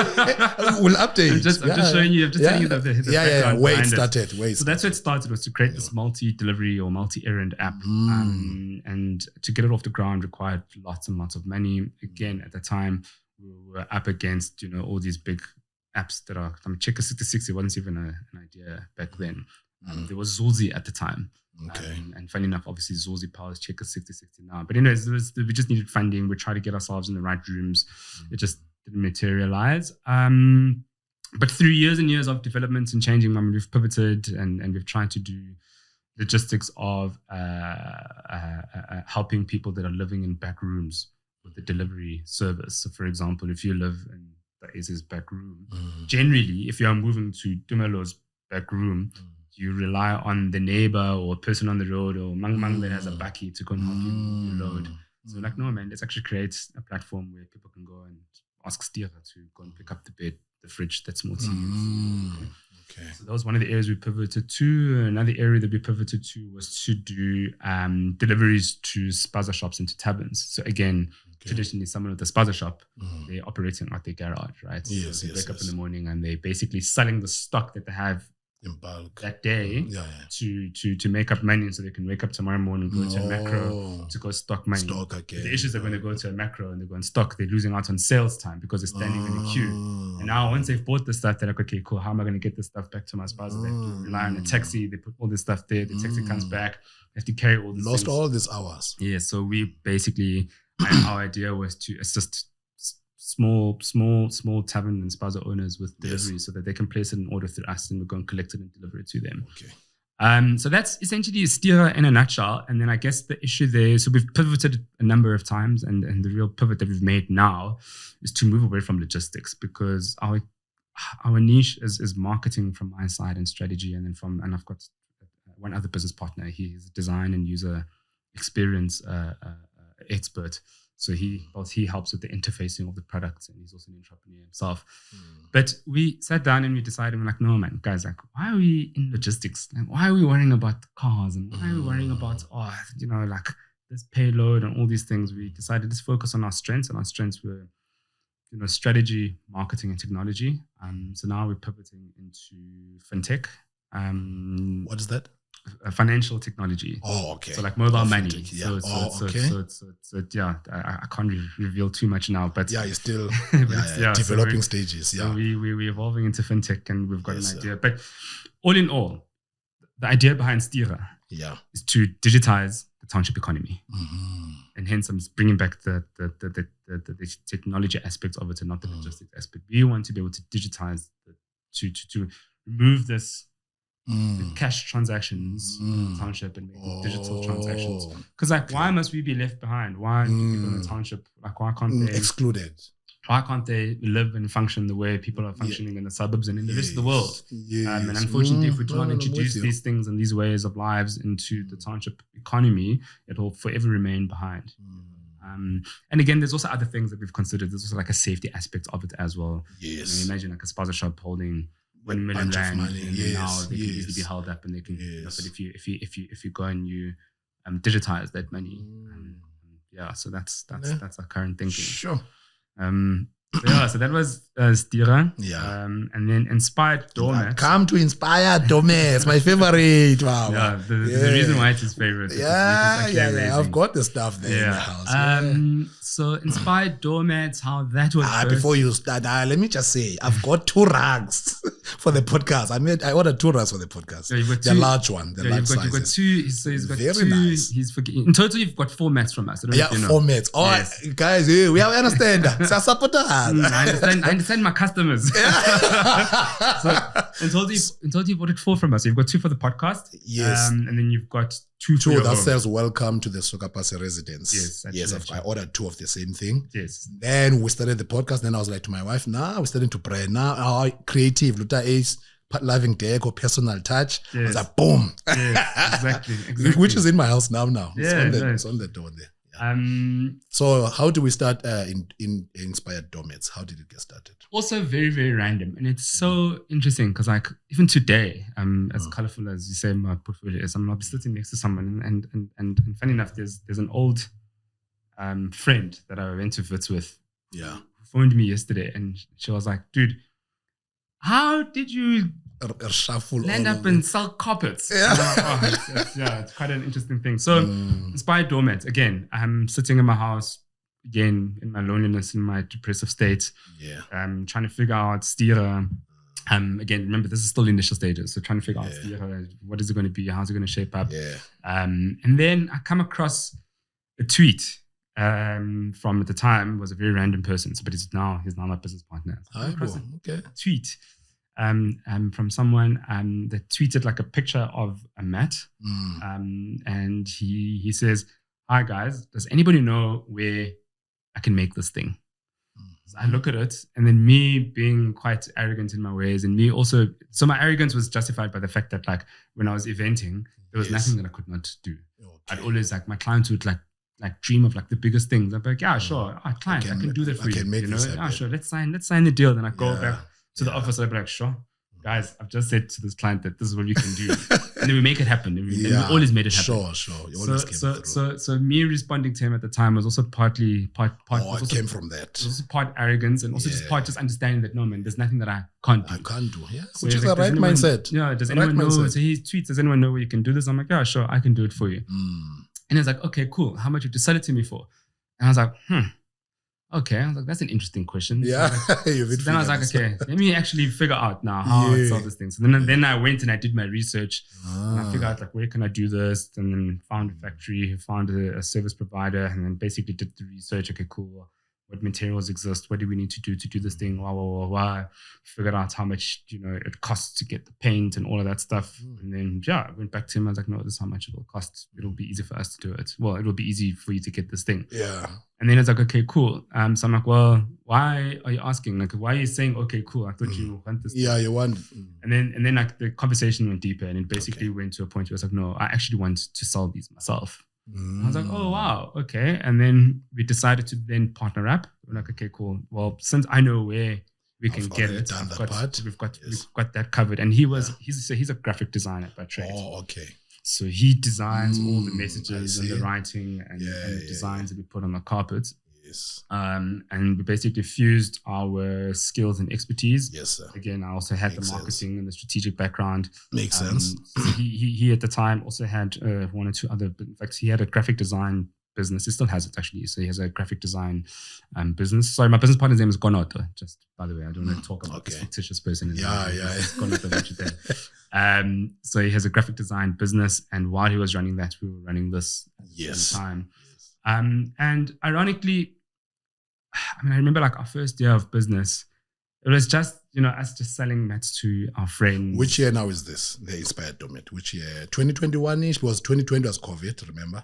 We'll update. I'm just showing you. I'm just telling you the where it started. So that's where it started, was to create this multi-delivery or multi-errand app. And to get it off the ground required lots and lots of money. Again, at the time, we were up against, all these big apps that are... Checker 66, it wasn't even an idea back then. There was Zulzi at the time. And funny enough, obviously Zulzi powers Checker 6060 now. But anyways, we just needed funding. We tried to get ourselves in the right rooms. It just didn't materialize. But through years and years of development and changing, we've pivoted and we've tried to do logistics of helping people that are living in back rooms with the delivery service. So for example, if you live in the AC's back room, generally, if you are moving to Dumelo's back room, you rely on the neighbor or person on the road or mang that has a bakkie to go and help you load. So like, no, man, let's actually create a platform where people can go and ask Stira to go and pick up the bed, the fridge that's more to use. Okay. So that was one of the areas we pivoted to. Another area that we pivoted to was to do deliveries to spaza shops and to taverns. So again, traditionally someone with a spaza shop, they're operating at their garage, right? Yes, so they wake up in the morning and they're basically selling the stock that they have in bulk that day to make up money so they can wake up tomorrow morning, go to a macro to go stock money. Stock again. The issues are going to go to a macro and they go and stock. They're losing out on sales time because they're standing in the queue. And now once they've bought the stuff, they're like, okay, cool. How am I going to get this stuff back to my spouse? They have to rely on a taxi. They put all this stuff there. The taxi comes back. They have to carry all this. Lost things. All these hours. Yeah. So we basically, our idea was to assist small tavern and spaza owners with delivery so that they can place an order through us and we go and collect it and deliver it to them. Okay. So that's essentially Steerer in a nutshell. And then I guess the issue there, so we've pivoted a number of times and the real pivot that we've made now is to move away from logistics because our niche is marketing from my side and strategy. And I've got one other business partner. He's a design and user experience expert. So he helps with the interfacing of the products and he's also an entrepreneur himself. But we sat down and we decided, we're like, no, man, guys, like, why are we in logistics? Like, why are we worrying about cars and why are we worrying about, like this payload and all these things? We decided let's focus on our strengths, and our strengths were, strategy, marketing, and technology. So now we're pivoting into fintech. What is that? Financial technology. Oh, okay. So like mobile money. Yeah. So I can't reveal too much now, but you're still developing stages. Yeah. So we're evolving into fintech and we've got an idea. But all in all, the idea behind Steerer is to digitize the township economy. And hence I'm bringing back the technology aspects of it and not the logistics aspect. We want to be able to digitize to remove this the cash transactions in the township and make digital transactions. Because why must we be left behind? Why do people in the township, why can't they excluded? Why can't they live and function the way people are functioning in the suburbs and in the rest of the world? And unfortunately, if we do not introduce these things and these ways of lives into the township economy, it will forever remain behind. And again, there's also other things that we've considered. There's also like a safety aspect of it as well. Yes. Imagine like a spaza shop holding 1 million rand, and now they can easily be held up, and they can. But if you go and you digitize that money, so that's our current thinking. Sure. So that was Steerer. And then Inspired Doormat. Come to Inspired Doormat. It's my favorite. Wow. The reason why it's his favorite. I've got the stuff there in the house. So Inspired Doormats, how that was. Before you start, let me just say, I've got 2 rugs for the podcast. I ordered 2 rugs for the podcast. You've got 2, the large one, the large size. You've got 2. So he's got very 2. Nice. In total, you've got 4 mats from us. 4 mats. Oh, yes. Guys, we understand. It's a supporter. I understand my customers. So in total, you've ordered 4 from us. So you've got 2 for the podcast. Yes. And then you've got 2 for your that home. says welcome to the Sokapase residence. Yes. I ordered 2 of the same thing. Yes. Then we started the podcast. Then I was like to my wife, we're starting to pray. Now, creative, Luta Ace, loving deco, personal touch. Yes. I was like, boom. Yes, exactly. Which is in my house now. It's on the door there. So how do we start in Inspired Doormats? How did it get started? Also very, very random. And it's so interesting because like even today, as colorful as you say my portfolio is, I'm sitting next to someone and funny enough, there's an old friend that I went to Wits with. Yeah. Who phoned me yesterday and she was like, dude, how did you land up and sell carpets? It's quite an interesting thing. So Inspired Doormats, again, I'm sitting in my house, again, in my loneliness, in my depressive state. Trying to figure out Steerer. Again, remember, this is still initial stages. So trying to figure out Steerer, what is it going to be? How's it going to shape up? And then I come across a tweet from, at the time, was a very random person. So, but he's now my business partner. So a tweet from someone that tweeted like a picture of a mat. And he says, "Hi guys, does anybody know where I can make this thing?" So I look at it, and then me being quite arrogant in my ways, and me also, so my arrogance was justified by the fact that like when I was eventing, there was nothing that I could not do. I'd always like, my clients would like dream of like the biggest things. I'd be like, yeah, sure, client, I can do that for you. Sure, let's sign the deal. Then I go back to the office. I'd be like, sure, guys, I've just said to this client that this is what we can do. And then we make it happen. And we always made it happen. Sure. You always came through. So me responding to him at the time was also partly it came from that. It was also part arrogance and also just understanding that, no, man, there's nothing that I can't do. Yeah. So which is the right mindset. Yeah. Does anyone know? So he tweets, does anyone know where you can do this? I'm like, yeah, sure. I can do it for you. And he's like, okay, cool. How much would you sell it to me for? And I was like, okay. I was like, that's an interesting question. Yeah. So then I was like, okay, let me actually figure out now how I sell this thing. So then I went and I did my research and I figured out like, where can I do this? And then found a factory, found a service provider, and then basically did the research. Okay, cool. What materials exist? What do we need to do this thing? Why? Figured out how much, it costs to get the paint and all of that stuff. And then, I went back to him. I was like, no, this is how much it will cost. It'll be easy for us to do it. Well, it'll be easy for you to get this thing. Yeah. And then it's like, okay, cool. So I'm like, well, why are you asking? Like, why are you saying, okay, cool? I thought you want this. Yeah, you want. And then like the conversation went deeper and it basically went to a point where it's like, no, I actually want to sell these myself. I was like, oh, wow. Okay. And then we decided to then partner up. We're like, okay, cool. Well, since I know where we can get it, we've got that covered. And he's a graphic designer by trade. Oh, okay. So he designs all the messages and the writing and the designs that we put on the carpet. Yes. And we basically fused our skills and expertise. Yes, sir. Again, I also had the marketing and the strategic background. Makes sense. So he at the time also had one or two other. In fact, he had a graphic design business. He still has it actually. So he has a graphic design business. Sorry, my business partner's name is Gonoto. Just by the way, I don't want to talk about this fictitious person. Gonoto. So he has a graphic design business, and while he was running that, we were running this at the same time. And ironically, I remember like our first year of business, it was just, us just selling mats to our friends. Which year now is this? The Inspired Domit. Which year? 2021-ish? Because 2020 was COVID, remember?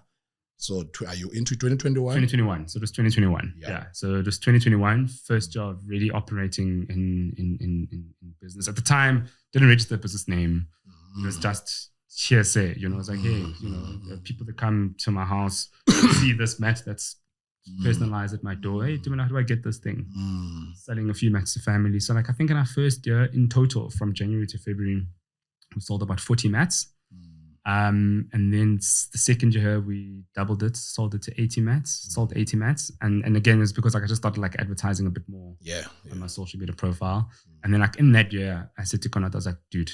So are you into 2021? 2021. So it was 2021. Yeah. So it was 2021, first year of really operating in business. At the time, didn't register the business name. It was just hearsay. It's like, hey, people that come to my house see this mat that's personalized at my door. Hey, how do I get this thing? Selling a few mats to family. So like I think in our first year in total, from January to February, we sold about 40 mats. And then the second year we doubled it, sold it to 80 mats, sold 80 mats. And again, it's because like I just started like advertising a bit more on my social media profile. And then like in that year, I said to Konat, I was like, dude,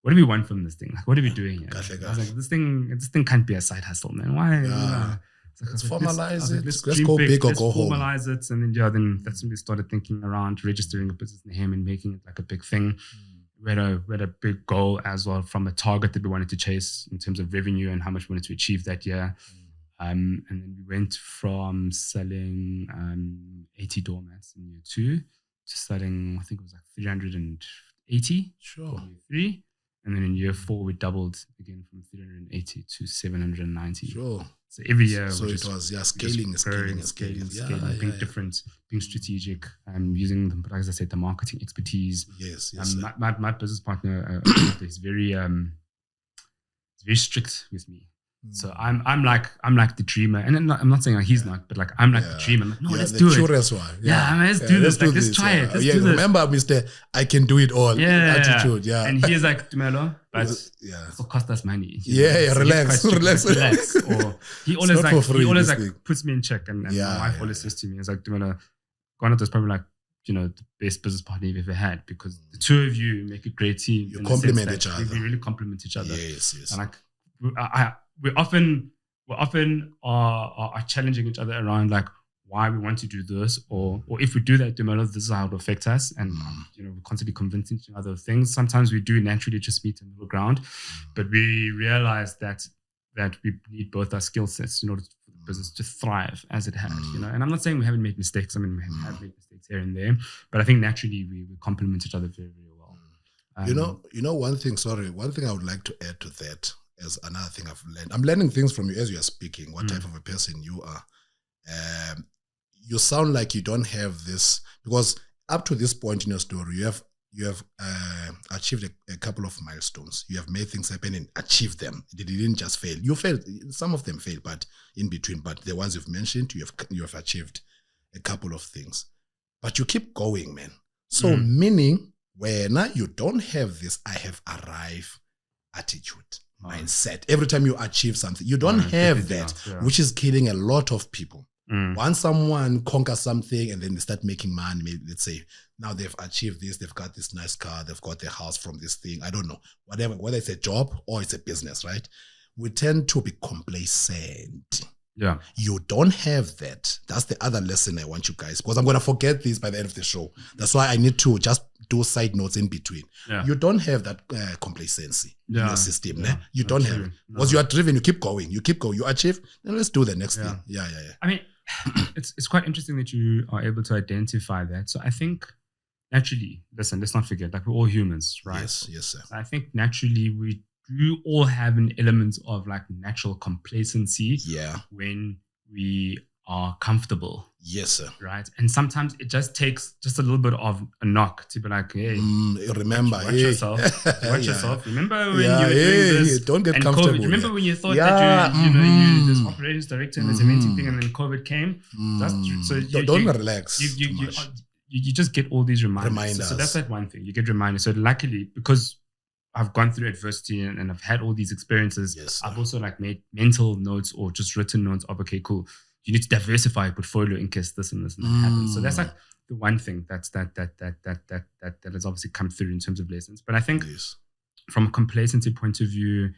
what do we want from this thing? Like, what are we doing here? I was like, this thing can't be a side hustle, man. Why? Let's formalize it. Let's go big or go home. Formalize it. And then that's when we started thinking around registering a business name and making it like a big thing. We had a big goal as well from a target that we wanted to chase in terms of revenue and how much we wanted to achieve that year. And then we went from selling 80 doormats in year 2 to selling, I think it was like 380. Sure. In year 3. And then in year 4, we doubled again from 380 to 790. Sure. So every year, so it was scaling, being different, being strategic, using the, as I said, the marketing expertise. Yes. My business partner is very strict with me. So I'm like the dreamer, and I'm not saying like he's not, but like I'm like the dreamer. Like, no, let's do it. One. Let's do this. Like, let's try it. Let's do this. Remember, Mr. I can do it all. Attitude. Yeah. And he's like, Tumelo, but it'll cost us money. Relax. Or he always puts me in check, and my wife always says to me, "It's like Tumelo, Gonato is probably like the best business partner you've ever had because the two of you make a great team. You complement each other. We really complement each other. Yes. And like we often are challenging each other around like why we want to do this or if we do that, this is how it affects us, and we're constantly convincing each other of things. Sometimes we do naturally just meet in the middle ground, but we realize that we need both our skill sets in order for the business to thrive as it has. And I'm not saying we haven't made mistakes. I mean, we have made mistakes here and there, but I think naturally we complement each other very, very well. One thing I would like to add to that as another thing I've learned. I'm learning things from you as you are speaking, what type of a person you are. You sound like you don't have this, because up to this point in your story, you have achieved a couple of milestones. You have made things happen and achieved them. They didn't just fail. You failed. Some of them failed, but in between. But the ones you've mentioned, you have achieved a couple of things. But you keep going, man. So meaning When you don't have this, I have arrived attitude, mindset. Every time you achieve something, you don't have that, which is killing a lot of people. Once someone conquers something and then they start making money, maybe let's say now they've achieved this, they've got this nice car, they've got their house from this thing, I don't know, whatever, whether it's a job or it's a business, right? We tend to be complacent. Yeah. You don't have that. That's the other lesson I want you guys, because I'm going to forget this by the end of the show. That's why I need to just do side notes in between. Yeah. You don't have that complacency in your system. Yeah. You don't have it. Because you are driven, you keep going, you achieve, then let's do the next thing. Yeah. I mean, it's quite interesting that you are able to identify that. So I think naturally, listen, let's not forget, like we're all humans, right? Yes, sir. I think naturally we do all have an element of like natural complacency when we are comfortable. Yes, sir. Right. And sometimes it just takes just a little bit of a knock to be like, hey, remember, watch yourself. Watch yourself. Remember when you were doing this? Don't get comfortable. COVID, remember when you thought that you this operations director and this eventing thing, and then COVID came? So don't relax. You just get all these reminders. So that's that one thing. You get reminders. So luckily, because I've gone through adversity and I've had all these experiences, I've also like made mental notes or just written notes of, okay, cool, you need to diversify your portfolio in case this and this and that happens. So that's like the one thing that has obviously come through in terms of lessons. But I think from a complacency point of view,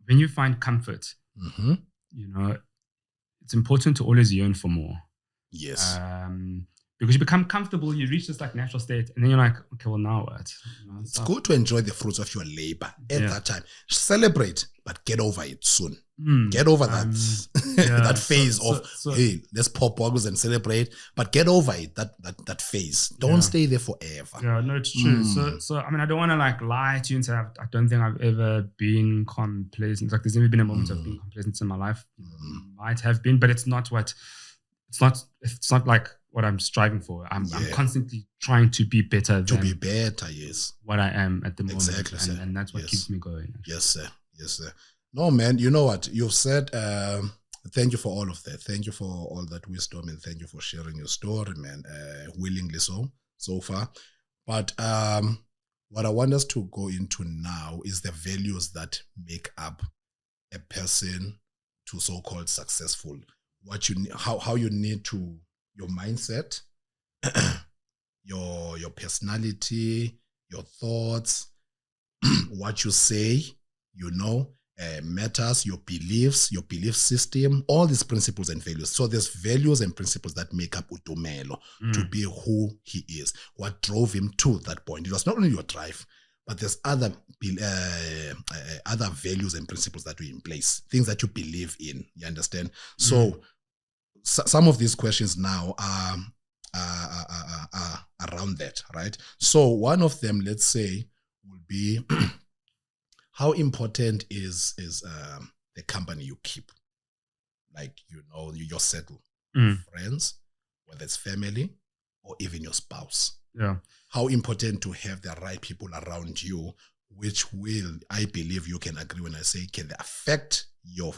when you find comfort, you know, it's important to always yearn for more. Yes. Because you become comfortable, you reach this like natural state, and then you're like, okay, well, now what? It's good to enjoy the fruits of your labor at that time. Celebrate, but get over it soon. Get over that phase of hey, let's pop bottles and celebrate, but get over it. That phase. Don't stay there forever. Yeah, no, it's true. So I mean, I don't want to like lie to you and say I don't think I've ever been complacent. Like, there's never been a moment of being complacent in my life. Might have been, but it's not what. It's not like what I'm striving for. I'm constantly trying to be better. Yes. What I am at the moment. Exactly, sir. And that's what keeps me going. Actually. Yes, sir. No, man, you know what? You've said, thank you for all of that. Thank you for all that wisdom, and thank you for sharing your story, man, willingly so far. But what I want us to go into now is the values that make up a person to so-called successful. What you need, how you need to, your mindset, your personality, your thoughts, what you say, matters, your beliefs, your belief system, all these principles and values. So there's values and principles that make up Utumelo to be who he is. What drove him to that point? It was not only your drive, but there's other values and principles that were in place, things that you believe in. You understand? So some of these questions now are around that, right? So one of them, let's say, will be how important is the company you keep? Like, your circle, friends, whether it's family or even your spouse. Yeah. How important to have the right people around you, which will, I believe you can agree when I say, can they affect your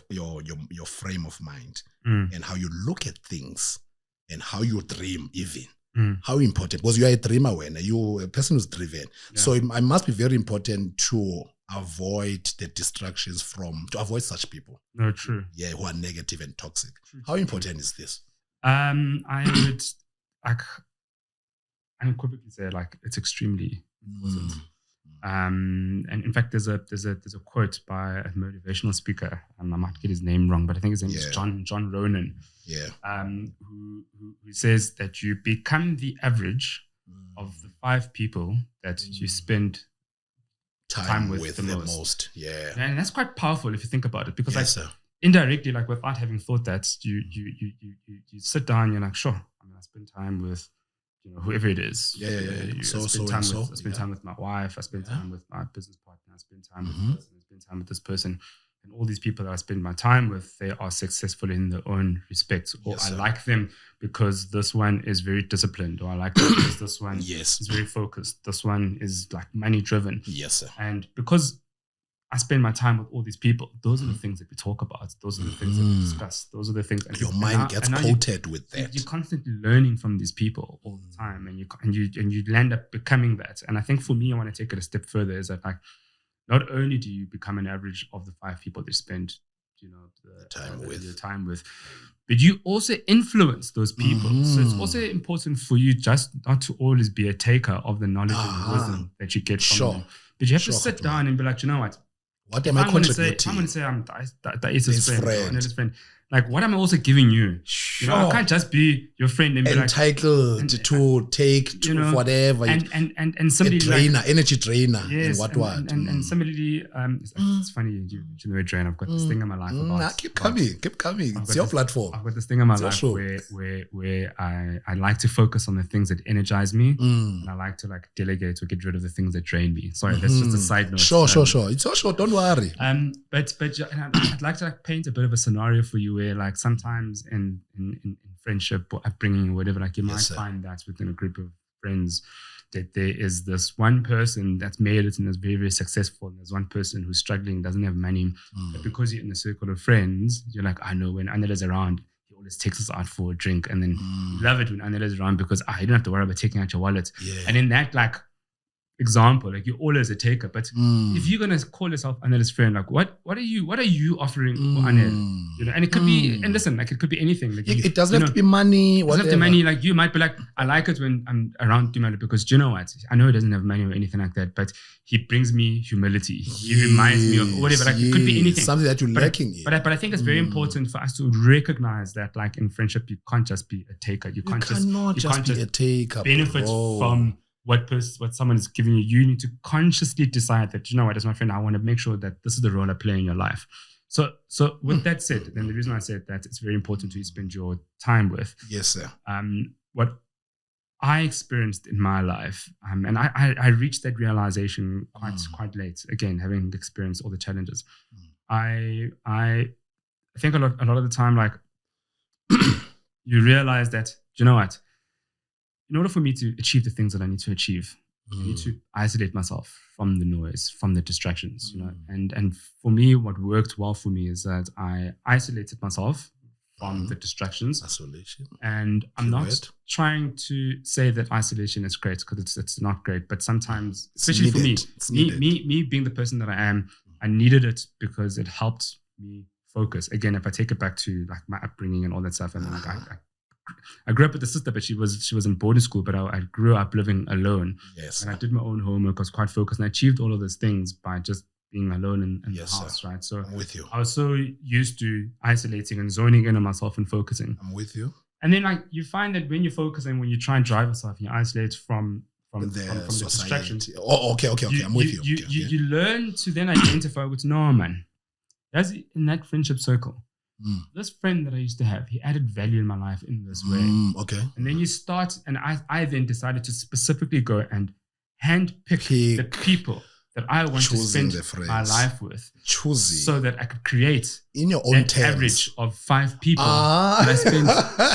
frame of mind and how you look at things and how you dream even. How important, because you are a dreamer when you're a person who's driven. So it must be very important to avoid the distractions to avoid such people. No, true. Yeah, who are negative and toxic. How important is this? I would unequivocally say like it's extremely important. And in fact, there's a quote by a motivational speaker. I might get his name wrong, but I think his name is John Ronan. Yeah. Who says that you become the average of the 5 people that you spend time with the most. Yeah. And that's quite powerful if you think about it, because indirectly, like without having thought that, you sit down, you're like, sure, I'm gonna spend time with whoever it is. I spend time with my wife. I spend time with my business partner. I spend time with this person. I spend time with this person. And all these people that I spend my time with, they are successful in their own respects. Or I like them because this one is very disciplined. Or I like them because this one is very focused. This one is like money driven. Yes, sir. And because I spend my time with all these people, those are the things that we talk about. Those are the things that we discuss. Those are the things. And your mind gets coated with that. You're constantly learning from these people all the time, and you land up becoming that. And I think for me, I want to take it a step further. Is that like, not only do you become an average of the 5 people that you spend, your time with, but you also influence those people. So it's also important for you just not to always be a taker of the knowledge and the wisdom that you get from them. But you have to sit down and be like, you know what? What am I contributing? I'm going to say I'm Daisa's friend. Like, what am I also giving you? You know, I can't just be your friend and be entitled to take to whatever. And somebody trainer, like, energy trainer, yes, and what. And somebody, it's funny, you mentioned the word trainer. I've got this thing in my life about. Keep coming. It's your platform. I've got this thing in my life where I like to focus on the things that energize me, and I like to like delegate or get rid of the things that drain me. Sorry, that's just a side note. Sure. It's so short. Don't worry. But I'd like to like paint a bit of a scenario for you where like sometimes in friendship or upbringing or whatever, like you might find that within a group of friends that there is this one person that's made it and is very, very successful, and there's one person who's struggling, doesn't have money, but because you're in a circle of friends, you're like, I know when Anela's around, he always takes us out for a drink, and then you love it when Anela's around because you don't have to worry about taking out your wallet. And in that like example, like you're always a taker, but if you're gonna call yourself Anel's friend, like what are you offering for Anel? You know, and it could be, and listen, like it could be anything. Like it doesn't have to be money. It doesn't have to be money. Like you might be like, I like it when I'm around Dumelo because do you know what? I know he doesn't have money or anything like that, but he brings me humility. He reminds me of whatever. Like it could be anything. Something that you're lacking in. But I think it's very important for us to recognize that, like in friendship, you can't just be a taker. You can't just be a taker. Benefit from what someone is giving you. You need to consciously decide that, you know what, as my friend, I want to make sure that this is the role I play in your life. So with that said, then the reason I said that it's very important to spend your time with. Yes, sir. What I experienced in my life, and I reached that realization quite late. Again, having experienced all the challenges, I think a lot of the time, like you realize that, you know what, in order for me to achieve the things that I need to achieve, I need to isolate myself from the noise, from the distractions, you know. And for me, what worked well for me is that I isolated myself from the distractions. Isolation. And I'm not trying to say that isolation is great, because it's not great. But sometimes, especially for me being the person that I am, I needed it because it helped me focus. Again, if I take it back to like my upbringing and all that stuff, and like I grew up with a sister, but she was in boarding school, but I grew up living alone. Yes. And I did my own homework. I was quite focused, and I achieved all of those things by just being alone in the house, sir. right? So I'm with you. I was so used to isolating and zoning in on myself and focusing. I'm with you. And then like you find that when you're focusing, when you try and drive yourself, you isolate from the distractions. Oh, okay. I'm with you. You learn to then identify with, no, man, that's in that friendship circle. This friend that I used to have, he added value in my life in this way. Okay. And then you start, and I then decided to specifically go and handpick the people that I want to spend my life with, so that I could create in your own terms average of 5 people that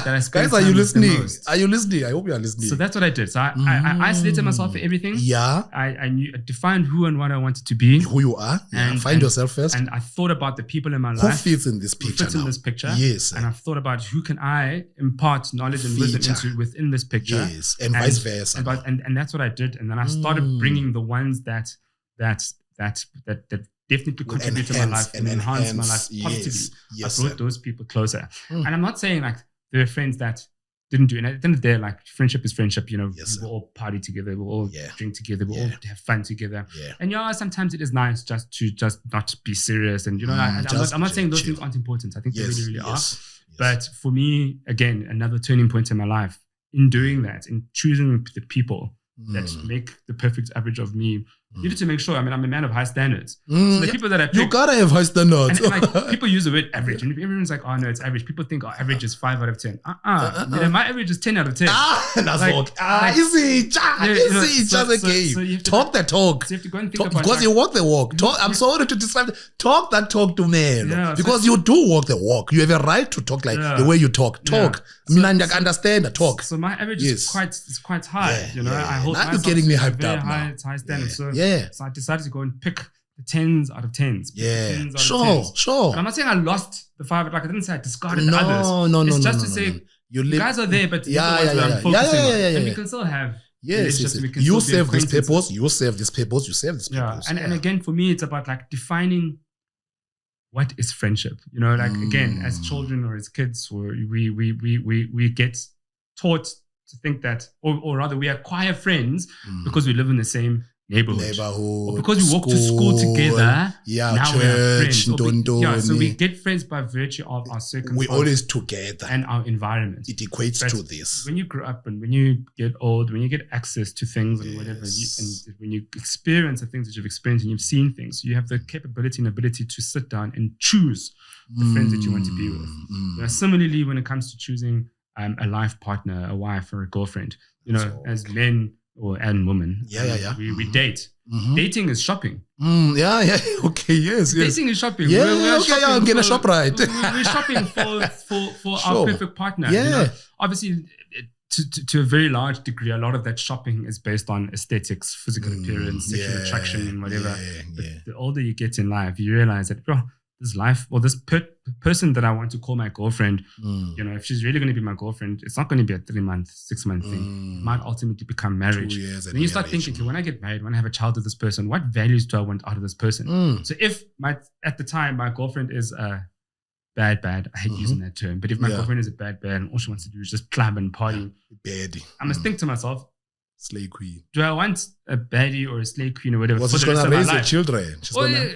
I spend. Guys, are you listening? Are you listening? I hope you are listening. So that's what I did. So I isolated myself for everything. Yeah. I defined who and what I wanted to be. Who you are. And find yourself first. And I thought about the people in my life. Who fits in this picture? Who fits in this picture? Yes. And I thought about who can I impart knowledge and wisdom into within this picture. Yes. And vice versa. And that's what I did. And then I started bringing the ones that definitely contribute to my life and enhance my life positively. Yes, I brought those people closer. And I'm not saying like there are friends that didn't do it. And at the end of the day, like friendship is friendship, you know, we'll all party together, we'll all drink together, we'll all have fun together. And sometimes it is nice just to not be serious. And you know, I'm not saying those things aren't important. I think they really, really are. But for me, again, another turning point in my life, in doing that, in choosing the people that make the perfect average of me, you need to make sure, I'm a man of high standards. So the people that I pick, you gotta have high standards. And like, people use the word average, and everyone's like, oh no, it's average. People think, average is 5 out of 10. My average is 10 out of 10. That's easy. Just a game. Talk the talk. So you have to go and think about, because you walk the walk. I'm sorry to describe. Talk that talk to men, because you do walk the walk. You have a right to talk like the way you talk. Talk. I mean, I understand the talk. So my average is quite high. You know, I hold myself getting me hyped up high standards. So I decided to go and pick the 10s out of 10s. Yeah, sure. And I'm not saying I lost the 5 o'clock. I didn't say I discarded the others. No. It's just to say you guys are there, but I'm focusing on. And we can still have. Yes. You serve this purpose. You serve this purpose. Yeah, and again, for me, it's about like defining what is friendship. You know, like again, as children or as kids, we get taught to think that, or rather, we acquire friends because we live in the same neighborhood, or because we walk to school together. Yeah, now church, we have friends. So we we get friends by virtue of our circumstances. We're always together, and our environment. It equates to this. When you grow up and when you get old, when you get access to things and whatever, and when you experience the things that you've experienced and you've seen things, you have the capability and ability to sit down and choose the friends that you want to be with. You know, similarly, when it comes to choosing a life partner, a wife or a girlfriend, you know, as men and women, we date. Dating is shopping. Okay, yes. Dating is shopping. I'm gonna shop right. We're shopping for our perfect partner. You know? Obviously, to a very large degree, a lot of that shopping is based on aesthetics, physical appearance, sexual attraction, and whatever. But the older you get in life, you realize that, this life or this person that I want to call my girlfriend, you know, if she's really going to be my girlfriend, it's not going to be a 3-month, 6-month thing. It might ultimately become marriage. 2 years. Then you start thinking, okay, when I get married, when I have a child with this person, what values do I want out of this person? So if at the time my girlfriend is bad, I hate using that term, but if my girlfriend is a bad and all she wants to do is just club and party, I must think to myself, slay queen. Do I want a baddie or a slay queen or whatever? Well, she's going to raise her children.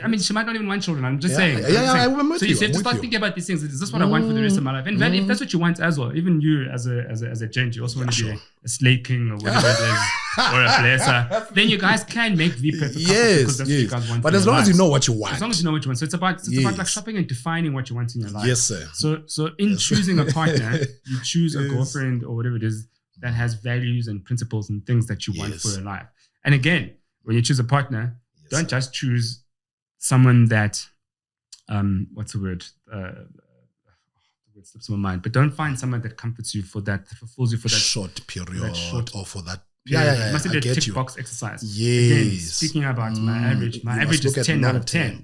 I mean, she might not even want children. I'm just saying. I'm with you. So you have to start thinking about these things. Is this what I want for the rest of my life? And if that's what you want as well, even you as a gent, you also want to be a slay king or whatever it is, or a blesser. Then you guys can make the perfect couple because that's what you guys want. But as long as you know what you want. As long as you know what you want. So it's about like shopping and defining what you want in your life. Yes, sir. So in choosing a partner, you choose a girlfriend or whatever it is that has values and principles and things that you want for your life. And again, when you choose a partner, don't just choose someone that, what's the word? The word slips my mind. But don't find someone that comforts you for that, that fulfills you for that short period or for that. It must be a tick box exercise. Yes. Again, speaking about my average is 10 out of 10.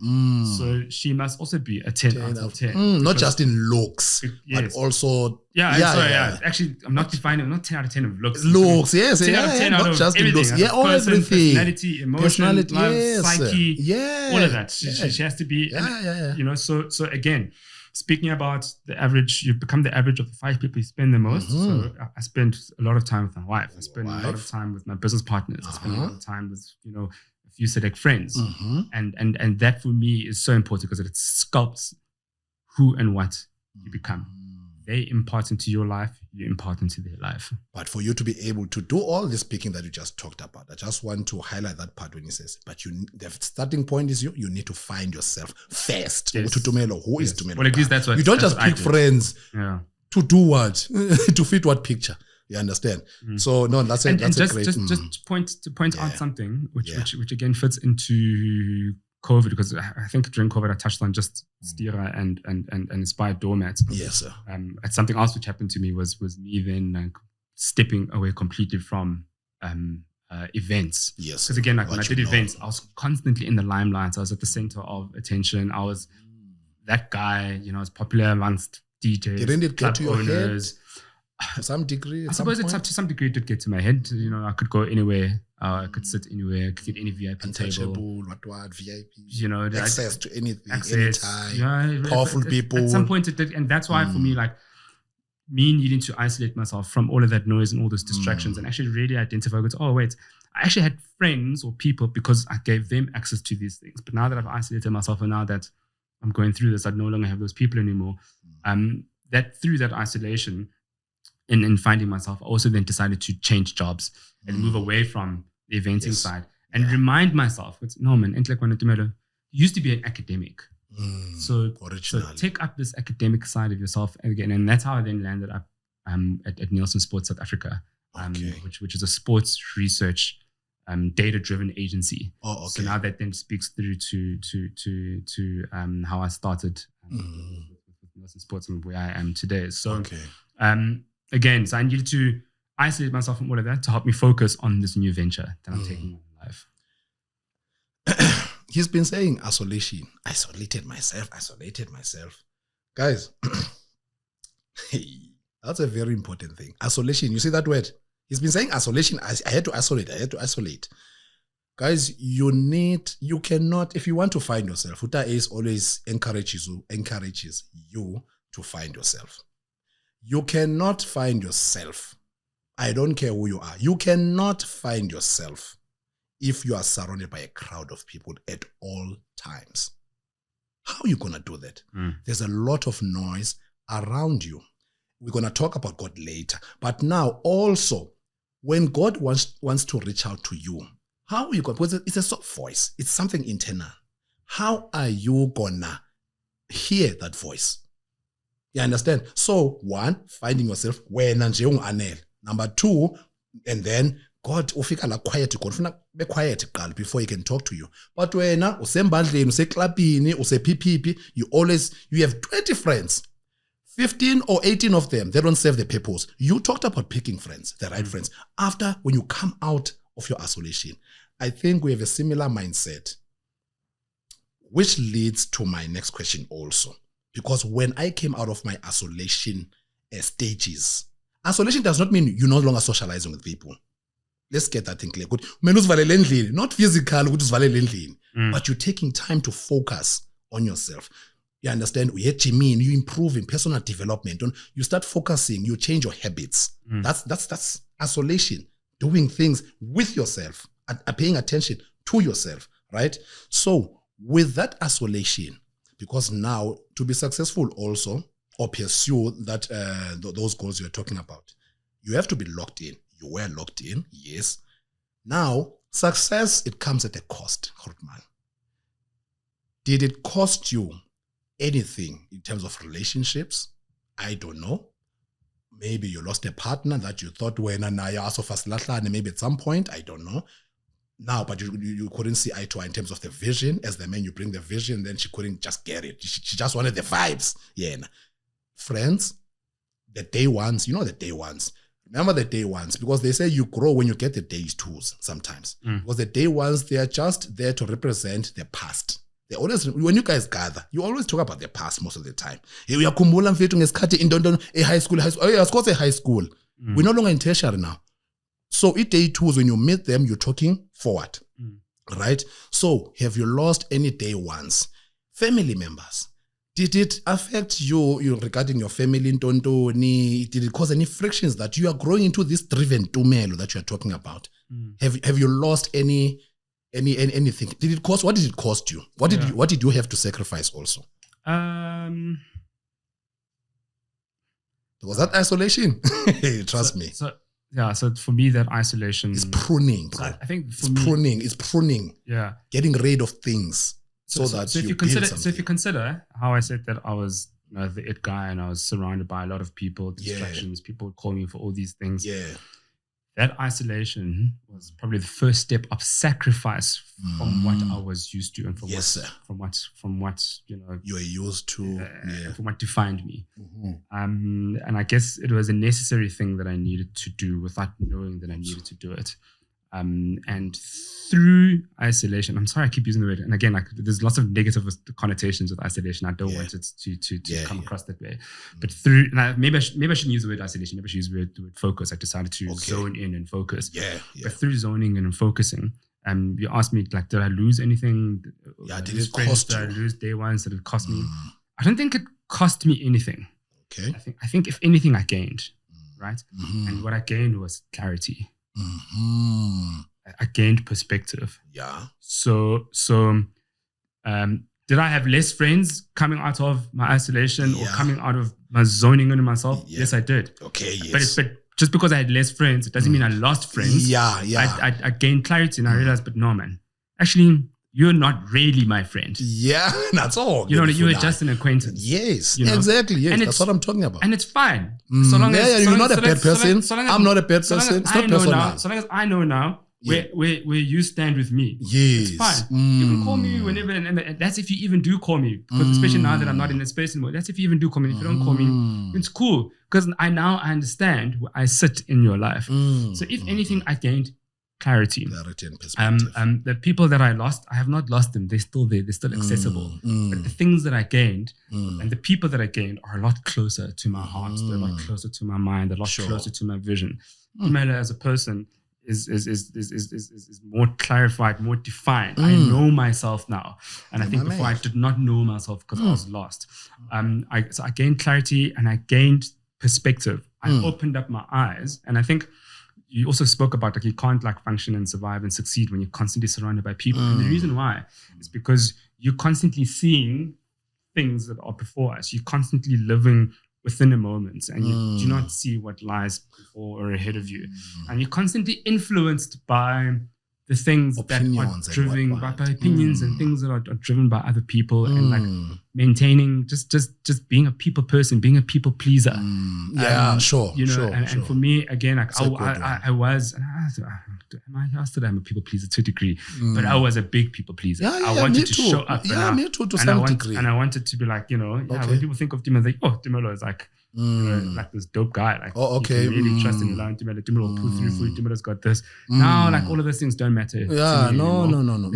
So she must also be a 10 out of 10. Not just in looks, but also. Actually, I'm not 10 out of 10 of looks. Looks, yes. 10 out of 10 out not of just everything. Looks. Yeah, all everything. Personality, emotion, love, psyche, all of that. She has to be, you know, so again, speaking about the average, you become the average of the 5 people you spend the most. So I spend a lot of time with my wife. I spend a lot of time with my business partners. I spend a lot of time with, you know, a few select friends. And that for me is so important because it sculpts who and what you become. They impart into your life, you impart into their life. But for you to be able to do all the speaking that you just talked about, I just want to highlight that part when he says, but the starting point is you need to find yourself first. Who is Tumelo? Well, at least that's what you don't just pick friends to do what? To fit what picture? You understand? So no, that's a great. Just point out something which again fits into COVID, because I think during COVID I touched on just stira and inspired doormats. Yes, sir. And something else which happened to me was me then like stepping away completely from events. Yes. Because again, like when I did events, I was constantly in the limelight. I was at the center of attention. I was that guy, you know, I was popular amongst DJs, didn't it get to your owners. Head? To some degree, I suppose to some degree it did get to my head. You know, I could go anywhere. I could sit anywhere. I could get any VIP table. What VIP? You know, access to anything, anytime. Yeah, powerful people. At some point it did, and that's why for me, like me needing to isolate myself from all of that noise and all those distractions, and actually really identify. Oh wait, I actually had friends or people because I gave them access to these things. But now that I've isolated myself, and now that I'm going through this, I no longer have those people anymore. That through that isolation. In finding myself, I also then decided to change jobs and move away from the eventing side and remind myself, you used to be an academic. So take up this academic side of yourself again. And that's how I then landed up at Nielsen Sports South Africa, which is a sports research data-driven agency. So now that then speaks through to how I started with Nielsen Sports and where I am today. So again, so I needed to isolate myself from all of that to help me focus on this new venture that I'm taking in life. he's been saying isolation. Isolated myself. Guys, that's a very important thing. Isolation. You see that word? He's been saying isolation. I had to isolate. Guys, you cannot, if you want to find yourself, Uta Ace always encourages you to find yourself. You cannot find yourself. I don't care who you are. You cannot find yourself if you are surrounded by a crowd of people at all times. How are you going to do that? There's a lot of noise around you. We're going to talk about God later. But now also, when God wants to reach out to you, how are you going to, because it's a soft voice. It's something internal. How are you going to hear that voice? You understand? So, one, finding yourself, number two, and then God ufika la quiet, be quiet before he can talk to you. But when usembandleni, useklapini, usePPP, you have 20 friends. 15 or 18 of them, they don't serve the purpose. You talked about picking friends, the right friends. After, when you come out of your isolation, I think we have a similar mindset, which leads to my next question also. Because when I came out of my isolation stages, isolation does not mean you're no longer socializing with people. Let's get that thing clear. Not physical, but you're taking time to focus on yourself. You understand? You improve in personal development. You start focusing, you change your habits. That's isolation. Doing things with yourself, paying attention to yourself, right? So with that isolation, because now to be successful also, or pursue that those goals you're talking about, you have to be locked in. You were locked in, yes. Now, success, it comes at a cost, Grootman. Did it cost you anything in terms of relationships? I don't know. Maybe you lost a partner that you thought were and maybe at some point, I don't know. Now, but you couldn't see eye to eye in terms of the vision. As the man, you bring the vision, then she couldn't just get it. She just wanted the vibes. Yeah. Friends, the day ones, the day ones. Remember the day ones, because they say you grow when you get the days twos sometimes. Because the day ones, they are just there to represent the past. They always, when you guys gather, you always talk about the past most of the time. High school. We're no longer in tertiary now. So it day twos, when you meet them, you're talking forward. Right? So have you lost any day ones? Family members. Did it affect you regarding your family in Tontoni? Did it cause any frictions that you are growing into this driven tumelo that you are talking about? Have you lost anything? Did it cost? What did it cost you? What did you have to sacrifice also? Was that isolation? Trust me. So for me, that isolation is pruning. Bro. I think it's pruning. Yeah, getting rid of things so if you consider how I said that I was the it guy and I was surrounded by a lot of people, distractions. People would call me for all these things. Yeah. That isolation was probably the first step of sacrifice from what I was used to and from what you were used to, from what defined me. And I guess it was a necessary thing that I needed to do without knowing that I needed to do it. And through isolation, I'm sorry I keep using the word, and again, there's lots of negative connotations with isolation. I don't want it to come across that way. But through, and maybe I shouldn't use the word isolation. Maybe I should use the word focus. I decided to zone in and focus. But through zoning in and focusing, you asked me, like, did I lose anything? Did it cost you? Did I lose day ones? Did it cost me? I don't think it cost me anything. Okay. I think if anything, I gained, right? And what I gained was clarity. I gained perspective. Yeah. So did I have less friends coming out of my isolation or coming out of my zoning into myself? Yes, I did. Okay, yes. But just because I had less friends, it doesn't mean I lost friends. Yeah. I gained clarity and I realized, but no, man, actually, you're not really my friend. Yeah, that's all. You were just an acquaintance. Yes, exactly. Yes, and that's what I'm talking about. And it's fine. So long as you're not a bad person. I'm not a bad person. It's not personal. So long as I know now where you stand with me. Yes. It's fine. You can call me whenever, and that's if you even do call me. Because especially now that I'm not in a space anymore, that's if you even do call me. If you don't call me, it's cool. Because I understand where I sit in your life. So if anything, I gained clarity. Clarity and perspective. The people that I lost, I have not lost them. They're still there. They're still accessible. But the things that I gained and the people that I gained are a lot closer to my heart. They're a lot closer to my mind. They're a lot closer to my vision. Tumelo as a person is more clarified, more defined. I know myself now. And I think before I did not know myself because I was lost. So I gained clarity and I gained perspective. I opened up my eyes. And I think you also spoke about like you can't like function and survive and succeed when you're constantly surrounded by people. And the reason why is because you're constantly seeing things that are before us. You're constantly living within a moment and you do not see what lies before or ahead of you. And you're constantly influenced by the things opinions that are driven by opinions and things that are driven by other people and like maintaining just being a people person, being a people pleaser. Sure. And for me, again, like I still am a people pleaser to a degree, but I was a big people pleaser. I wanted to show up. Me too, to some degree. And I wanted to be like, when people think of Tumelo, they Tumelo is like, like this dope guy. Like, you can really trust him. Tumelo will pull through for you. Tumelo's got this. Now, like all of those things don't matter. No.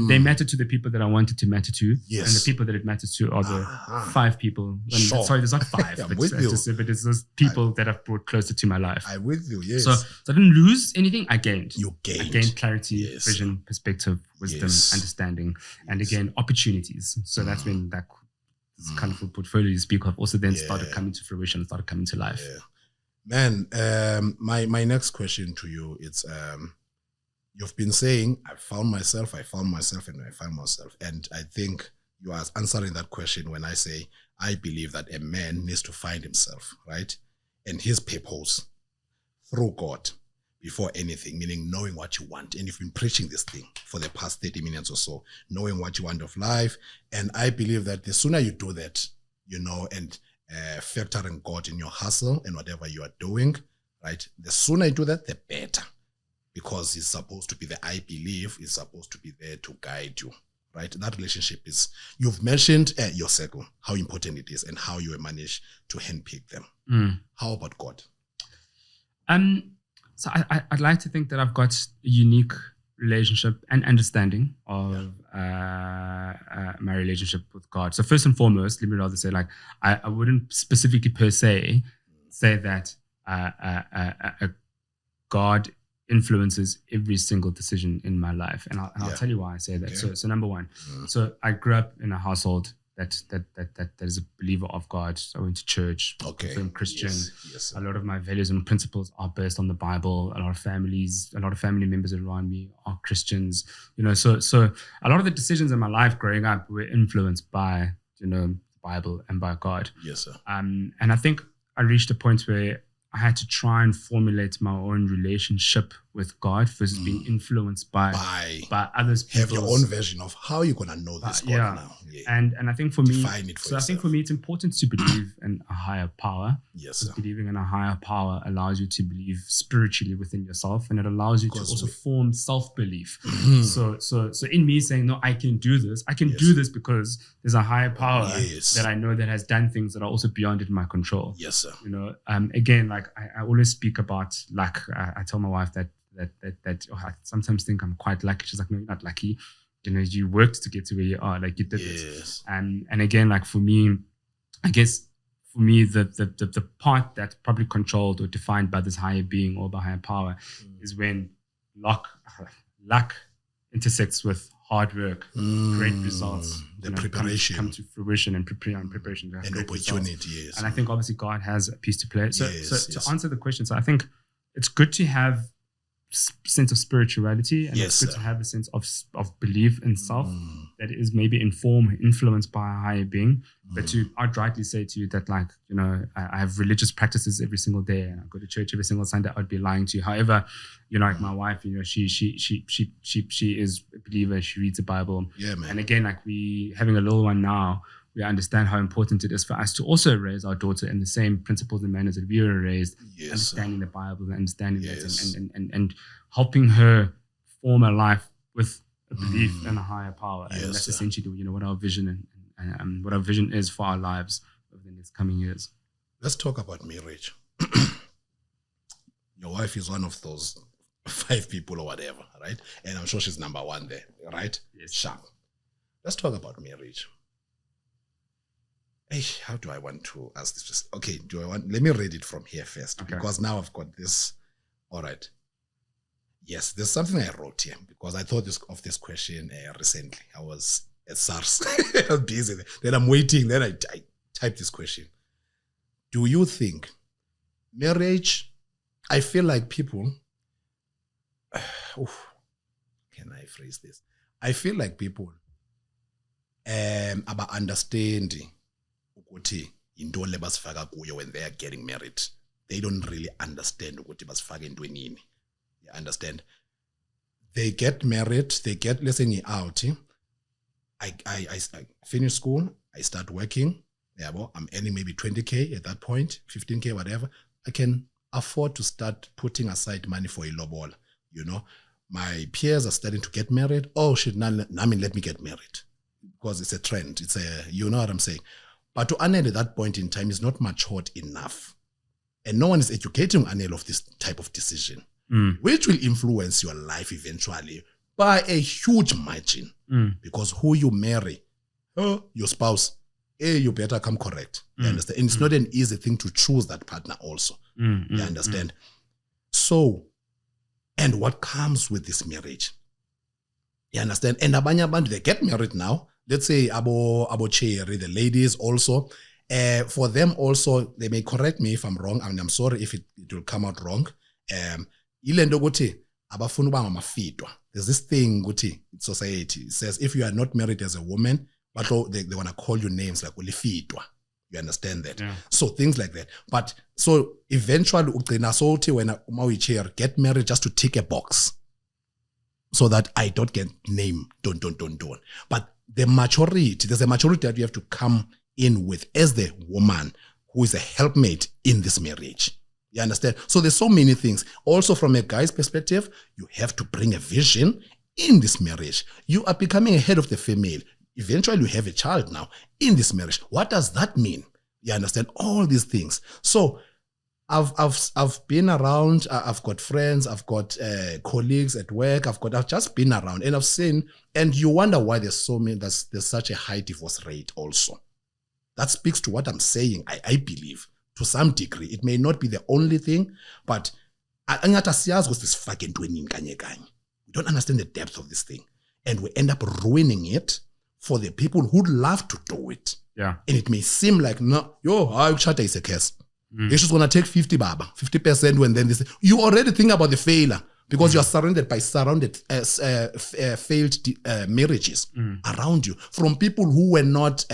They matter to the people that I wanted to matter to, and the people that it matters to are the 5 people. Sorry, there's not 5. but it's those people that I've brought closer to my life. I'm with you. Yes. So I didn't lose anything. I gained. You gained. I gained clarity, vision, perspective, wisdom, understanding, and again opportunities. So that's when that this colorful portfolio you speak of also then started coming to fruition, started coming to life. Man, my next question to you, it's you've been saying I found myself, and I found myself. And I think you are answering that question when I say I believe that a man needs to find himself, right? And his purpose through God before anything, meaning knowing what you want. And you've been preaching this thing for the past 30 minutes or so, knowing what you want of life. And I believe that the sooner you do that, and factoring God in your hustle and whatever you are doing, right? The sooner you do that, the better. Because it's supposed to be I believe, is supposed to be there to guide you, right? That relationship is, you've mentioned your circle, how important it is and how you manage to handpick them. How about God? So I'd like to think that I've got a unique relationship and understanding of my relationship with God. So first and foremost, let me rather say, like, I wouldn't specifically per se say that God influences every single decision in my life. And I'll tell you why I say that. Okay. So number one, so I grew up in a household that is a believer of God. So I went to church, I'm Christian. Yes, a lot of my values and principles are based on the Bible. A lot of family members around me are Christians. So a lot of the decisions in my life growing up were influenced by, the Bible and by God. Yes, sir. And I think I reached a point where I had to try and formulate my own relationship with God versus being influenced by others. Have your own version of how you're gonna know this God now. Yeah. And I think for me, I think for me, it's important to believe in a higher power. Yes, sir. Believing in a higher power allows you to believe spiritually within yourself, and it allows you to also form self-belief. So in me saying, no, I can do this. I can do this because there's a higher power that I know that has done things that are also beyond it in my control. Yes, sir. Again, like I always speak about luck. I tell my wife that I sometimes think I'm quite lucky. She's like, no, you're not lucky. You worked to get to where you are. Like, you did this. And again, like for me, I guess for me, the part that's probably controlled or defined by this higher being or by higher power is when luck intersects with hard work, great results, the preparation come to fruition and preparation and opportunity. Yes. And I think obviously God has a piece to play. So to answer the question, so I think it's good to have sense of spirituality, and it's good to have a sense of belief in self that is maybe influenced by a higher being. But to outrightly say to you that, like, I have religious practices every single day and I go to church every single Sunday, I'd be lying to you. However, like my wife, she is a believer. She reads the Bible. Yeah, man. And again, like we having a little one now, we understand how important it is for us to also raise our daughter in the same principles and manners that we were raised, understanding the Bible and understanding that and helping her form a life with a belief in a higher power. And that's essentially, what our vision and what our vision is for our lives over the next coming years. Let's talk about marriage. Your wife is one of those 5 people or whatever, right? And I'm sure she's number 1 there, right? Yes. Sharp. Let's talk about marriage. Hey, how do I want to ask this? Okay, let me read it from here first, because now I've got this. All right. Yes, there's something I wrote here because I thought of this question recently. I was at SARS. I was busy. Then I'm waiting. Then I typed this question. Do you think marriage, I feel like people, can I phrase this? I feel like people about understanding ukuthi into le basifaka kuyo when they are getting married. They don't really understand ukuthi basifaka entwenini. You understand? They get married, they get, let's say, out. I finish school, I start working. I'm earning maybe 20K at that point, 15K, whatever. I can afford to start putting aside money for a lobola. You know, my peers are starting to get married. Oh shit, let me get married. Because it's a trend. You know what I'm saying? But to Anel at that point in time is not matured enough. And no one is educating Anel of this type of decision, which will influence your life eventually by a huge margin. Because who you marry, your spouse, you better come correct. You understand? And it's not an easy thing to choose that partner also. You understand? So, and what comes with this marriage? You understand? And abanye abantu, they get married now. Let's say abo cherry, the ladies also. For them also, they may correct me if I'm wrong. I mean, I'm sorry if it will come out wrong. Ilendo ukuthi abafuna uba ngamafitwa. There's this thing ukuthi in society. It says if you are not married as a woman, but they want to call you names like ulifitwa. You understand that? Yeah. So things like that. But so eventually ugcina so uthi wena uma uyichair get married just to tick a box. So that I don't get name, don't. But there's a maturity that you have to come in with as the woman who is a helpmate in this marriage. You understand? So there's so many things. Also from a guy's perspective, you have to bring a vision in this marriage. You are becoming a head of the family. Eventually you have a child now in this marriage. What does that mean? You understand? All these things. So I've been around, I've got friends, I've got colleagues at work, I've just been around and I've seen, and you wonder why there's such a high divorce rate also. That speaks to what I'm saying, I believe, to some degree. It may not be the only thing, but we don't understand the depth of this thing. And we end up ruining it for the people who love to do it. Yeah. And it may seem like, no, Chata is a curse. It's just going to take 50% when then this. You already think about the failure because you are surrounded by failed marriages around you from people who were not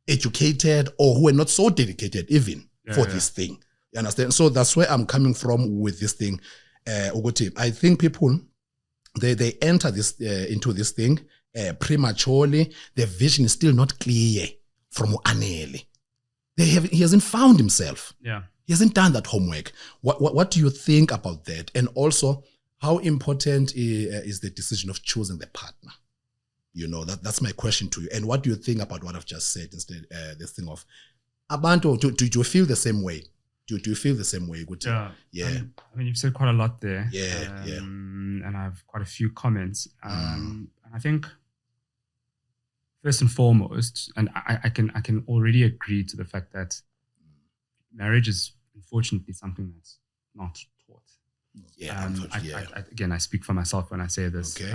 educated or who were not so dedicated even for this thing. You understand? So that's where I'm coming from with this thing. I think people, they enter this into this thing prematurely. The vision is still not clear from Anele. He hasn't found himself. Yeah, he hasn't done that homework. What do you think about that? And also, how important is the decision of choosing the partner? You know, that's my question to you. And what do you think about what I've just said? Instead, this thing of Abantu, do you feel the same way? Do you feel the same way? Yeah. I mean, you've said quite a lot there. Yeah. And I have quite a few comments. And I think, first and foremost, and I can already agree to the fact that marriage is unfortunately something that's not taught. Yeah, again, I speak for myself when I say this. Okay.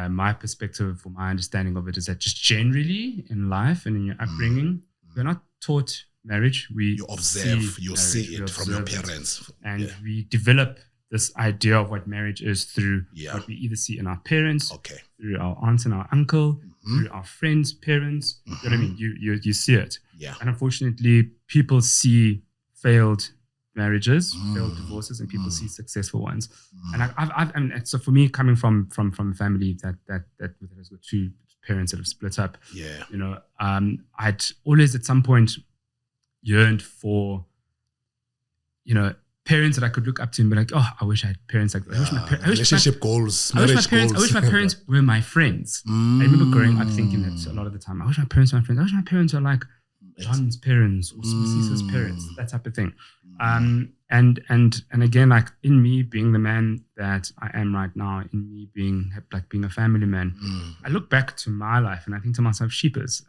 My perspective or my understanding of it is that just generally in life and in your upbringing, we're not taught marriage. You observe, you see it from your parents. And we develop this idea of what marriage is through what we either see in our parents, through our aunts and our uncle, through our friends' parents. You know what I mean? You see it. Yeah. And unfortunately, people see failed marriages, failed divorces, and people see successful ones. And so for me, coming from a family that has got two parents that have split up, you know, I'd always at some point yearned for, you know, parents that I could look up to and be like, oh, I wish I had parents like that. Relationship goals, marriage goals. I wish my parents were my friends. I remember growing up thinking that a lot of the time. I wish my parents were my friends. I wish my parents were like John's parents or Sisi's parents, that type of thing. And again, like in me being the man that I am right now, in me being a family man, I look back to my life and I think to myself, sheepers,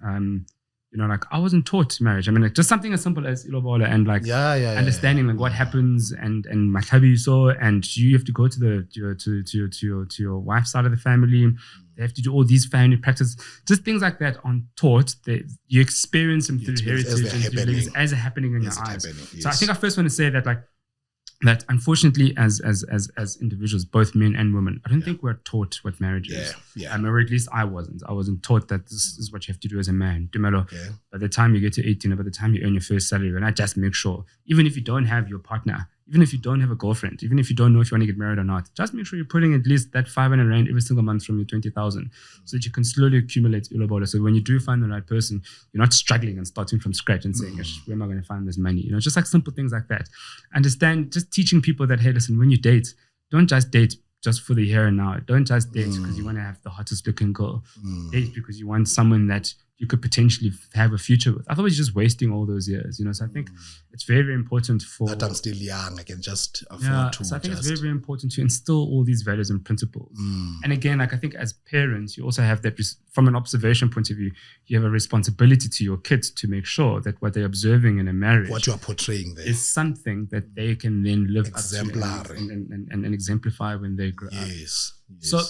like I wasn't taught marriage. I mean, like just something as simple as ilobola and like understanding like what happens and mathabiso, and you have to go to your wife's side of the family. They have to do all these family practices, just things like that aren't taught. You experience them through heritage and through living as they're happening in your eyes. Yes. So I think I first want to say that that unfortunately as individuals, both men and women, I don't think we're taught what marriage is. Or at least I wasn't taught that this is what you have to do as a man. By the time you get to 18 or by the time you earn your first salary, and I just make sure, even if you don't have your partner, even if you don't have a girlfriend, even if you don't know if you want to get married or not, just make sure you're putting at least that 500 rand every single month from your 20,000 so that you can slowly accumulate ilobola. So when you do find the right person, you're not struggling and starting from scratch and saying, where am I going to find this money? Just like simple things like that. Understand, just teaching people that, hey, listen, when you date, don't just date just for the here and now. Don't just date because you want to have the hottest looking girl. Date because you want someone that you could potentially have a future with. Otherwise, you're just wasting all those years. So I think it's very, very important that I'm still young. I can just afford to. So I think it's very, very important to instill all these values and principles. And again, like I think as parents, you also have that from an observation point of view, you have a responsibility to your kids to make sure that what they're observing in a marriage, what you are portraying there, is something that they can then live up to and exemplify when they grow up. Yes. So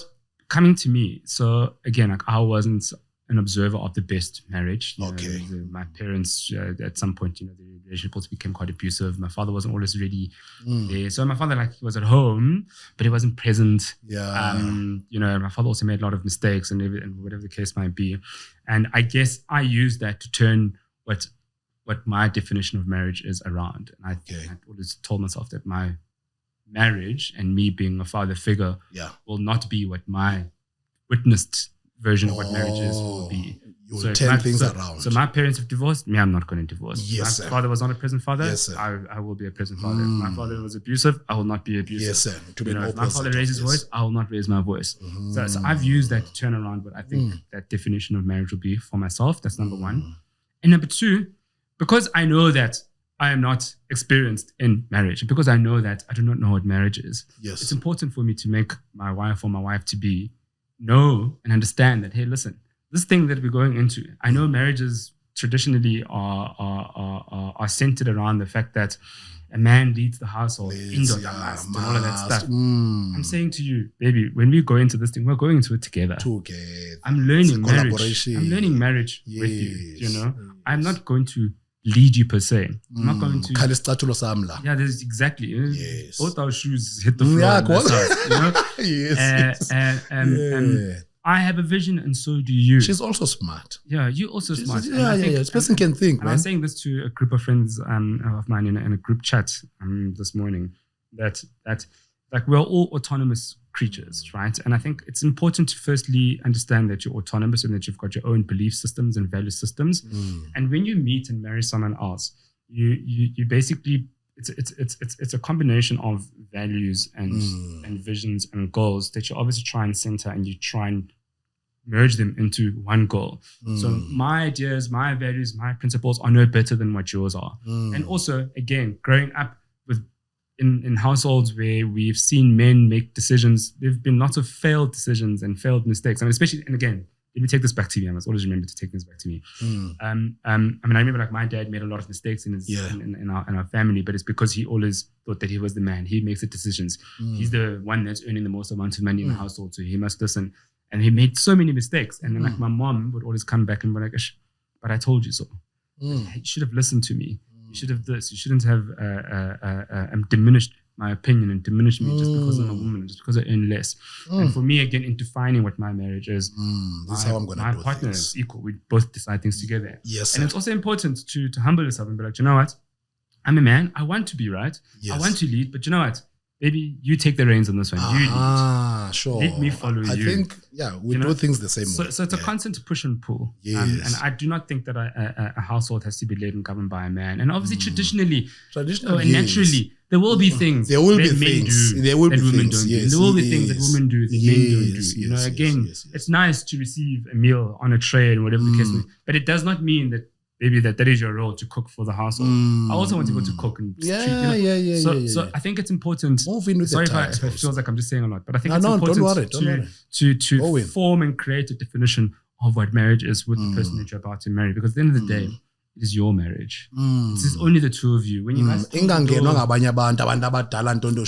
coming to me, so again, like I wasn't an observer of the best marriage. My parents, at some point, the relationships became quite abusive. My father wasn't always really there. So my father, he was at home, but he wasn't present. My father also made a lot of mistakes and whatever the case might be. And I guess I used that to turn what my definition of marriage is around. And I always told myself that my marriage and me being a father figure will not be what my witnessed version of what marriage is will be. You'll turn things around. So my parents have divorced. Me, I'm not going to divorce. Yes, my father was not a present father. Yes, sir. I will be a present father. If my father was abusive, I will not be abusive. Yes, sir. If my father raised his voice, I will not raise my voice. So I've used that to turn around what I think that definition of marriage will be for myself. That's number one. And number two, because I know that I am not experienced in marriage, because I know that I do not know what marriage is, it's important for me to make my wife or my wife to be know and understand that, hey, listen, this thing that we're going into, I know marriages traditionally are centered around the fact that a man leads the household, and all of that stuff. I'm saying to you, baby, when we go into this thing, we're going into it together. I'm learning marriage. I'm learning marriage with you. I'm not going to lead you per se. I'm not going to. There's exactly. Both our shoes hit the floor. I have a vision, and so do you. She's also smart. Yeah, you're also smart. This person can think. I was saying this to a group of friends of mine in a group chat this morning. That we're all autonomous creatures, right? And I think it's important to firstly understand that you're autonomous and that you've got your own belief systems and value systems. And when you meet and marry someone else, you basically it's a combination of values and visions and goals that you obviously try and center and you try and merge them into one goal. So my ideas, my values, my principles are no better than what yours are. And also, again, growing up in households where we've seen men make decisions, there have been lots of failed decisions and failed mistakes. I mean, especially, and again, let me take this back to me. I must always remember to take this back to me. I remember my dad made a lot of mistakes in our family, but it's because he always thought that he was the man. He makes the decisions. He's the one that's earning the most amount of money in the household, so he must listen. And he made so many mistakes. And then my mom would always come back and be like, but I told you so. You should have listened to me. You should have this. You shouldn't have diminished my opinion and diminished me just because I'm a woman, just because I earn less. And for me, again, in defining what my marriage is, this is how I'm going to do my partner things. is equal. We both decide things together. Yes, and it's also important to humble yourself and be like, you know what? I'm a man. I want to be right. Yes. I want to lead. But you know what? Baby, you take the reins on this one. You lead. Sure. Let me follow you. I think, we do things the same way. So it's a constant push and pull. Yes. And I do not think that a household has to be led and governed by a man. And obviously, traditionally, and naturally, there will be things there will that be men things. do there will that be women things. don't Yes. do. There will be things that women do that men don't do. Yes. You know, again, it's nice to receive a meal on a tray and whatever the case may be, but it does not mean that maybe that is your role to cook for the household. I also want people to cook and So I think it's important. Sorry if it feels like I'm just saying a lot, but I think it's important to form and create a definition of what marriage is with the person that you're about to marry, because at the end of the day, it is your marriage. This is only the two of you. When you guys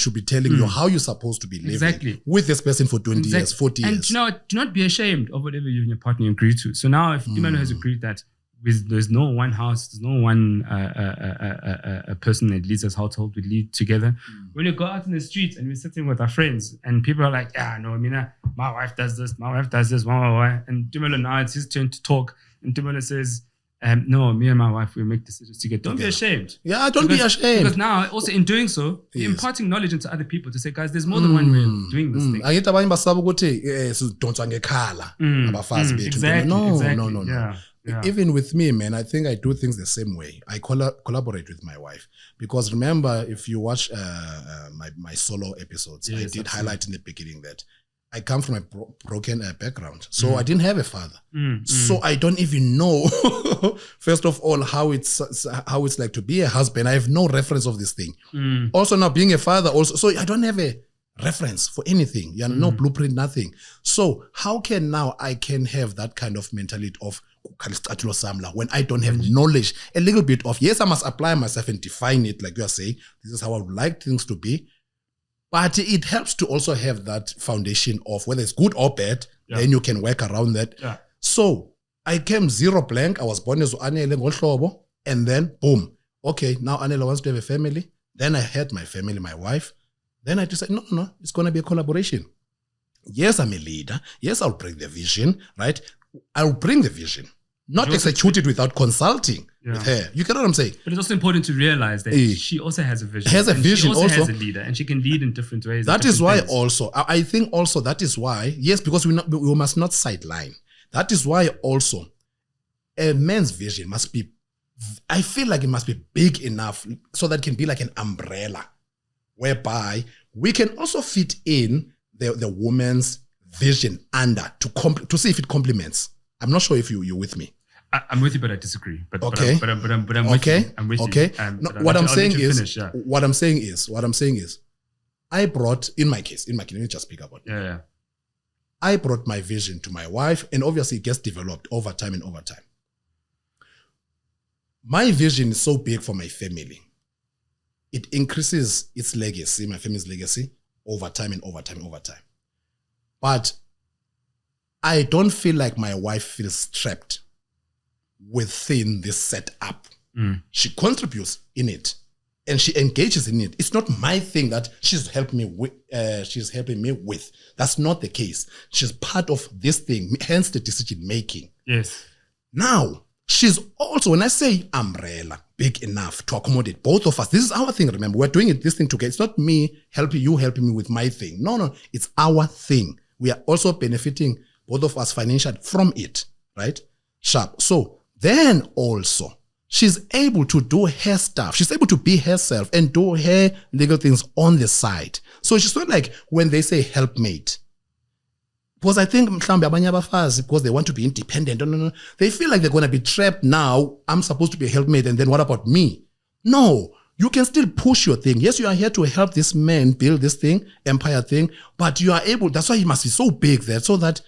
should be telling you how you're supposed to be living with this person for 20 years, 40 years. And do not be ashamed of whatever you and your partner agree to. So now if Imano has agreed that there's no one house, there's no one a person that leads this household, we lead together. When you go out in the streets and we're sitting with our friends and people are like, my wife does this, and Dumelo now it's his turn to talk, and Dumelo says, no, me and my wife, we make decisions together. Don't be ashamed. Yeah, don't be ashamed. Because now, also in doing so, you're imparting knowledge into other people to say, guys, there's more than one way of doing this thing. No. Yeah. Even with me, man, I think I do things the same way. I collaborate with my wife. Because remember, if you watch my solo episodes, I did highlight in the beginning that I come from a broken background. So I didn't have a father. So I don't even know, first of all, how it's like to be a husband. I have no reference of this thing. Also now being a father also. So I don't have a reference for anything. No blueprint, nothing. So how can now I can have that kind of mentality of when I don't have knowledge, a little bit of, yes, I must apply myself and define it like you are saying. This is how I would like things to be. But it helps to also have that foundation of whether it's good or bad, then you can work around that. Yeah. So I came zero blank. I was born as Anele, and then boom. Okay, now Anele wants to have a family. Then I had my family, my wife. Then I decided, no, it's going to be a collaboration. Yes, I'm a leader. Yes, I'll bring the vision, right? I'll bring the vision, not execute it without consulting with her. You get what I'm saying? But it's also important to realize that she also has a vision. She also has a leader, and she can lead in different ways. That is why also, I think also that is why, yes, because we must not sideline. That is why also a man's vision must be, I feel like it must be big enough so that it can be like an umbrella, whereby we can also fit in the woman's vision under to see if it complements. I'm not sure if you're with me. I'm with you, but I disagree. But I'm with you. I'm with you. What I'm saying is, I brought, in my case, let me just speak about it. Yeah. I brought my vision to my wife, and obviously it gets developed over time. My vision is so big for my family. It increases its legacy, my family's legacy, over time. But I don't feel like my wife feels trapped within this setup. She contributes in it and she engages in it. It's not my thing that she's helping me with. That's not the case. She's part of this thing, hence the decision making. Yes. Now, she's also, when I say umbrella, big enough to accommodate both of us. This is our thing, remember. We're doing this thing together. It's not me helping me with my thing. No. It's our thing. We are also benefiting, both of us, financially from it, right? Sharp. So then also, she's able to do her stuff. She's able to be herself and do her legal things on the side. So she's not like when they say helpmate. Because I think because they want to be independent, no. They feel like they're going to be trapped now. I'm supposed to be a helpmate, and then what about me? No, you can still push your thing. Yes, you are here to help this man build this thing, empire thing, but you are able, that's why he must be so big there, so that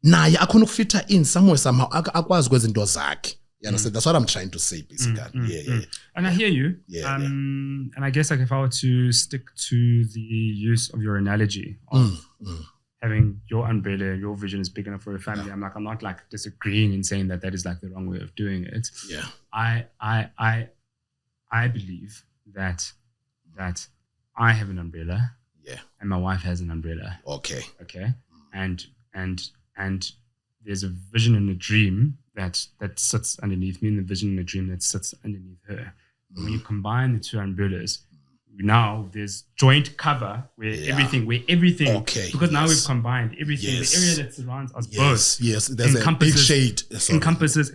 naye akhona fit in somewhere somehow akwazi kwezinto zakhe. You understand? That's what I'm trying to say, basically. Yeah. And I hear you. And I guess like if I were to stick to the use of your analogy of having your umbrella, your vision is big enough for a family. I'm not like disagreeing and saying that is like the wrong way of doing it. Yeah. I believe that I have an umbrella. Yeah. And my wife has an umbrella. Okay. And there's a vision and a dream that sits underneath me, and the vision and the dream that sits underneath her. When you combine the two umbrellas, now there's joint cover where everything because now we've combined everything. The area that surrounds us both. Yes, there's a big shade. Encompasses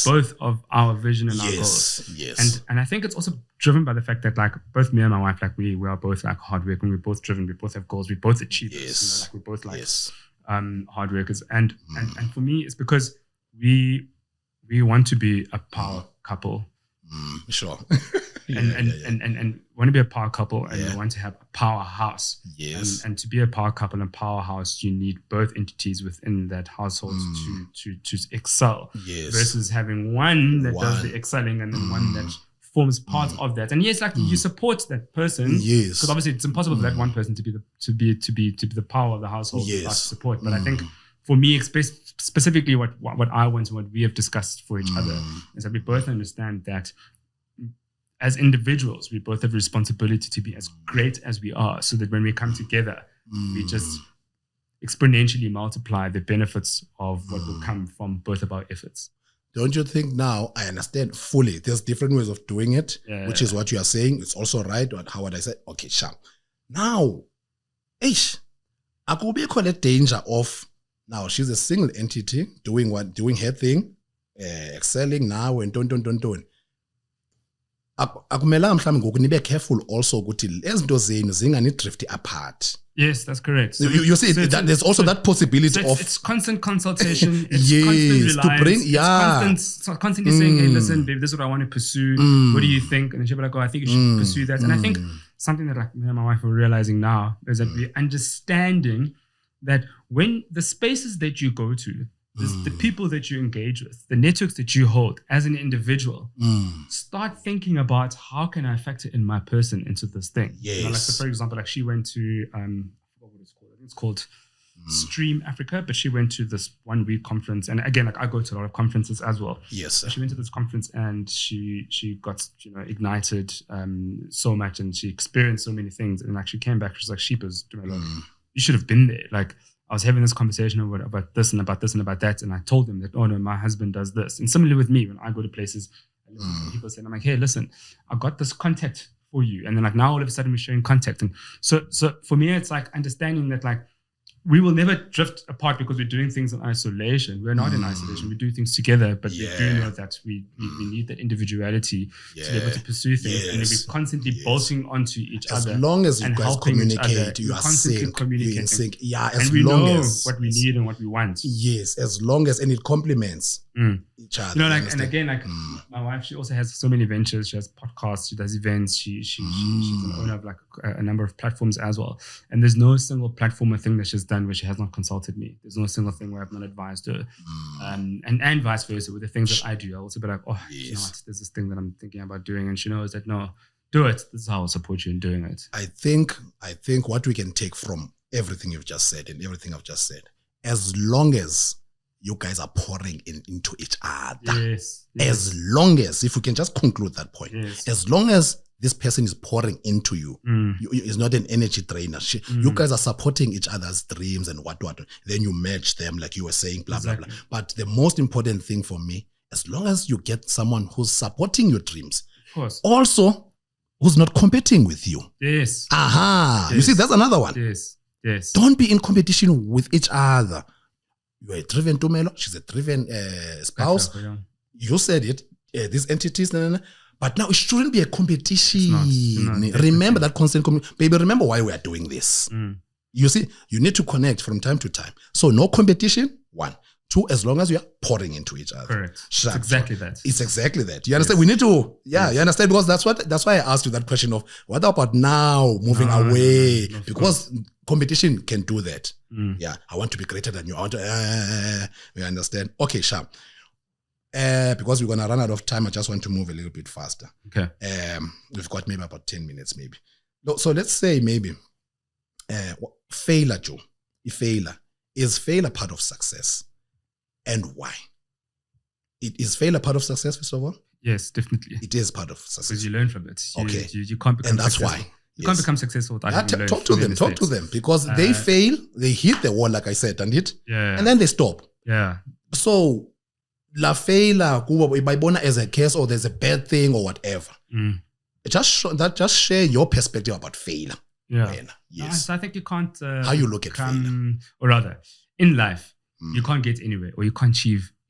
both of our vision and our goals. Yes. And I think it's also driven by the fact that like both me and my wife, like we are both like hard working, we're both driven, we both have goals, we both achieve this. Like we're both like hard workers. And for me it's because we we want to be a power couple. Sure. and want to be a power couple, and you want to have a powerhouse. Yes. And to be a power couple and powerhouse, you need both entities within that household to excel. Yes. Versus having one that does the excelling and then one that forms part of that. And yes, like you support that person. Yes. Because obviously it's impossible for that one person to be the power of the household without support. But I think for me, specifically what I want and what we have discussed for each other is that we both understand that as individuals, we both have a responsibility to be as great as we are, so that when we come together, we just exponentially multiply the benefits of what will come from both of our efforts. Don't you think now, I understand fully, there's different ways of doing it, which is what you are saying. It's also right. How would I say? Okay, sharp. Now, I could be called a danger of, now she's a single entity doing her thing, excelling now and don't. Akumelanga mhlawumbe ngoku nibe careful also ukuthi ezinto zenu zingani drift apart. Yes, that's correct. So you see that there's also that possibility of it's constant consultation. It's constant reliance. It's constantly saying, "Hey, listen, babe, this is what I want to pursue. What do you think?" And then she'll be like, "Oh, I think you should pursue that." And I think something that like me and my wife are realizing now is that we're understanding that when the spaces that you go to, the people that you engage with, the networks that you hold as an individual, start thinking about how can I factor in my person into this thing. Yes. You know, like, so for example, like she went to, I forgot what it's called. I think it's called Stream Africa, but she went to this 1 week conference. And again, like I go to a lot of conferences as well. Yes. So she went to this conference and she got, ignited so much, and she experienced so many things. And like she came back, she was like, "Sheepers, you should have been there." Like, I was having this conversation about this and about this and about that. And I told them that, "Oh no, my husband does this." And similarly with me, when I go to places, I listen to people say, I'm like, "Hey, listen, I got this contact for you." And then like now all of a sudden we're sharing contact. And so for me, it's like understanding that like we will never drift apart because we're doing things in isolation. We're not in isolation. We do things together, but we do know that we need that individuality to be able to pursue things. And then we're constantly bolting onto each other. As long as you guys communicate, you are sync. You're in sync. Yeah, as long as what we need and what we want. Yes, as long as, and it complements each other. You know, like, and again, like my wife, she also has so many ventures. She has podcasts, she does events, she's an owner of like a number of platforms as well. And there's no single platform or thing that she's done where she has not consulted me. There's no single thing where I've not advised her. And vice versa with the things that I do. I'll also be like, "Oh, you know what? There's this thing that I'm thinking about doing." And she knows that, no, do it. This is how I'll support you in doing it. I think what we can take from everything you've just said and everything I've just said, as long as you guys are pouring into each other. Yes. As long as, if we can just conclude that point, as long as this person is pouring into you, is not an energy drainer. You guys are supporting each other's dreams and what, then you match them like you were saying, blah, blah, blah. But the most important thing for me, as long as you get someone who's supporting your dreams, of course, also who's not competing with you. Yes. Yes. You see, that's another one. Yes. Don't be in competition with each other. You're a driven Tumelo, she's a driven spouse. You said it, these entities, but now it shouldn't be a competition. It's not, remember that constant competition. Baby, remember why we are doing this. You see, you need to connect from time to time. So no competition, 1. 2, as long as you are pouring into each other. Correct. It's exactly that. It's exactly that. You understand? We need to, you understand? Because that's why I asked you that question of what about now moving away? No, because competition can do that. Yeah, I want to be greater than you. I want to, you understand? Okay, sharp. Because we're going to run out of time, I just want to move a little bit faster. Okay. We've got maybe about 10 minutes maybe. So let's say maybe failure, Joe. Is failure part of success? And why? Is failure part of success, first of all? Yes, definitely. It is part of success. Because you learn from it. You can't become and that's successful. why. You can't become successful without talk to them because they fail, they hit the wall, like I said, and then they stop. Yeah. So la failure kuba as a case or there's a bad thing or whatever. Just share your perspective about failure. Yeah. Yes. So I think you can't how you look at failure. Or rather, in life, you can't get anywhere or you can't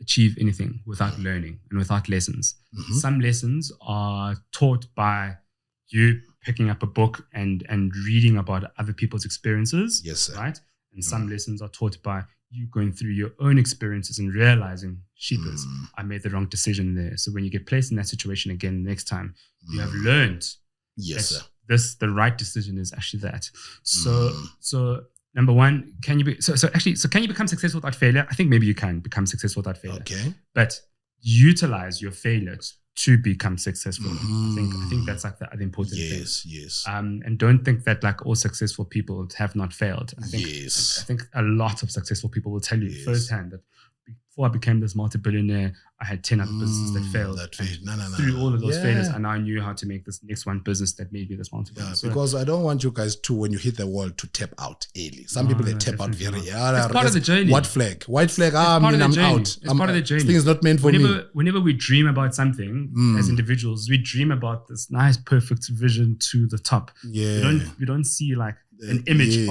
achieve anything without learning and without lessons. Some lessons are taught by you picking up a book and reading about other people's experiences. Yes, sir. Right? And some lessons are taught by you going through your own experiences and realizing, sheepers, I made the wrong decision there. So when you get placed in that situation again next time, you have learned that the right decision is actually that. So number one, can you become successful without failure? I think maybe you can become successful without failure. Okay. But utilize your failure to become successful. I think that's like the other important thing. Yes. And don't think that like all successful people have not failed. I think a lot of successful people will tell you firsthand that before I became this multi-billionaire, I had 10 other businesses that failed. Through all of those failures, I now knew how to make this next one business that made me this multi-billionaire. Because I don't want you guys to, when you hit the wall, to tap out early. Some people, they tap out very early. It's part of the journey. White flag. I'm out. It's part of the journey. This thing is not meant for me. Whenever we dream about something as individuals, we dream about this nice, perfect vision to the top. Yeah. We don't see like an image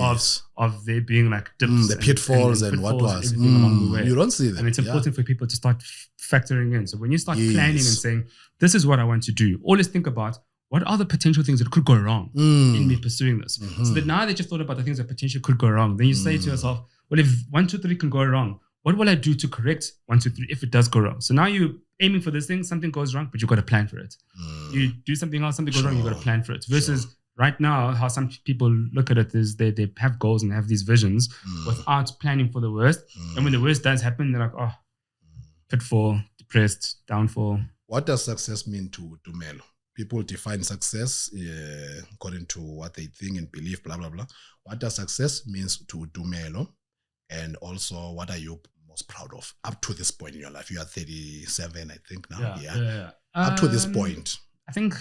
of there being like dips, the pitfalls and what was along the way. You don't see that, and it's important for people to start factoring in. So when you start planning and saying, "This is what I want to do," always think about what are the potential things that could go wrong in me pursuing this. So that now that you've thought about the things that potentially could go wrong, then you say to yourself, "Well, if 1, 2, 3 can go wrong, what will I do to correct 1, 2, 3 if it does go wrong?" So now you're aiming for this thing, something goes wrong, but you've got to plan for it. You do something else, something goes wrong, you've got to plan for it. Versus right now, how some people look at it is they have goals and have these visions without planning for the worst. And when the worst does happen, they're like, oh, pitfall, depressed, downfall. What does success mean to Melo? People define success according to what they think and believe, blah, blah, blah. What does success mean to Melo? And also, what are you most proud of up to this point in your life? You are 37, I think now. Yeah. Up to this point. I think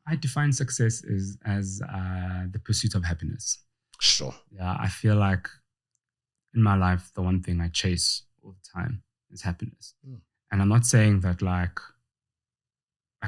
I define success as the pursuit of happiness. Sure. Yeah, I feel like in my life, the one thing I chase all the time is happiness. And I'm not saying that like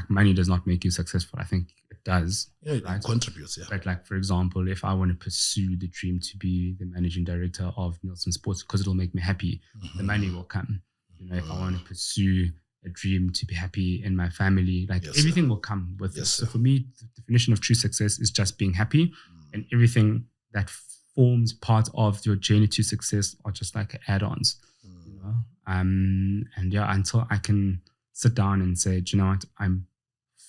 money does not make you successful. I think it does. Yeah, it contributes, But like, for example, if I want to pursue the dream to be the managing director of Nielsen Sports because it'll make me happy, the money will come. You know, if I want to pursue a dream to be happy in my family, like everything will come with this. So for me, the definition of true success is just being happy, and everything that forms part of your journey to success are just like add-ons, you know? And until I can sit down and say, do you know what, I'm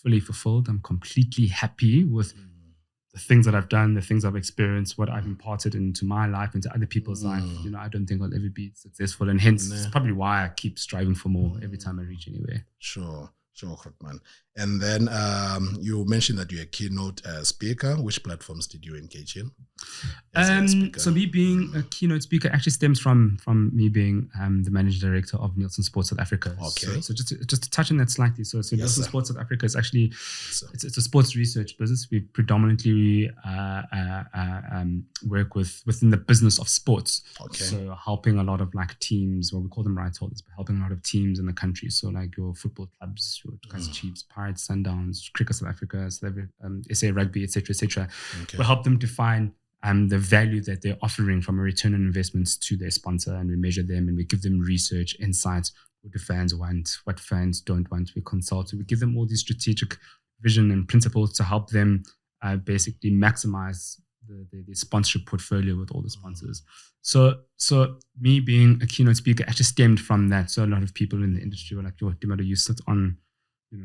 fully fulfilled, I'm completely happy with the things that I've done, the things I've experienced, what I've imparted into my life, into other people's life, you know, I don't think I'll ever be successful. And hence, it's probably why I keep striving for more every time I reach anywhere. Sure, man. And then you mentioned that you're a keynote speaker. Which platforms did you engage in? So me being a keynote speaker actually stems from me being the managing director of Nielsen Sports South Africa. Okay. So just to touch on that slightly. So Nielsen Sports South Africa is actually it's a sports research business. We predominantly work within the business of sports. Okay. So helping a lot of like teams, well, we call them rights holders, but helping a lot of teams in the country. So like your football clubs, your Kaizer Chiefs, Pirates, Sundowns, Cricket South Africa, SA Rugby, etc. Okay. We'll help them define the value that they're offering from a return on investments to their sponsor, and we measure them and we give them research, insights, what do fans want, what fans don't want. We consult, we give them all these strategic vision and principles to help them basically maximize the sponsorship portfolio with all the sponsors. So me being a keynote speaker actually stemmed from that. So a lot of people in the industry were like, yo, Dimado, you sit on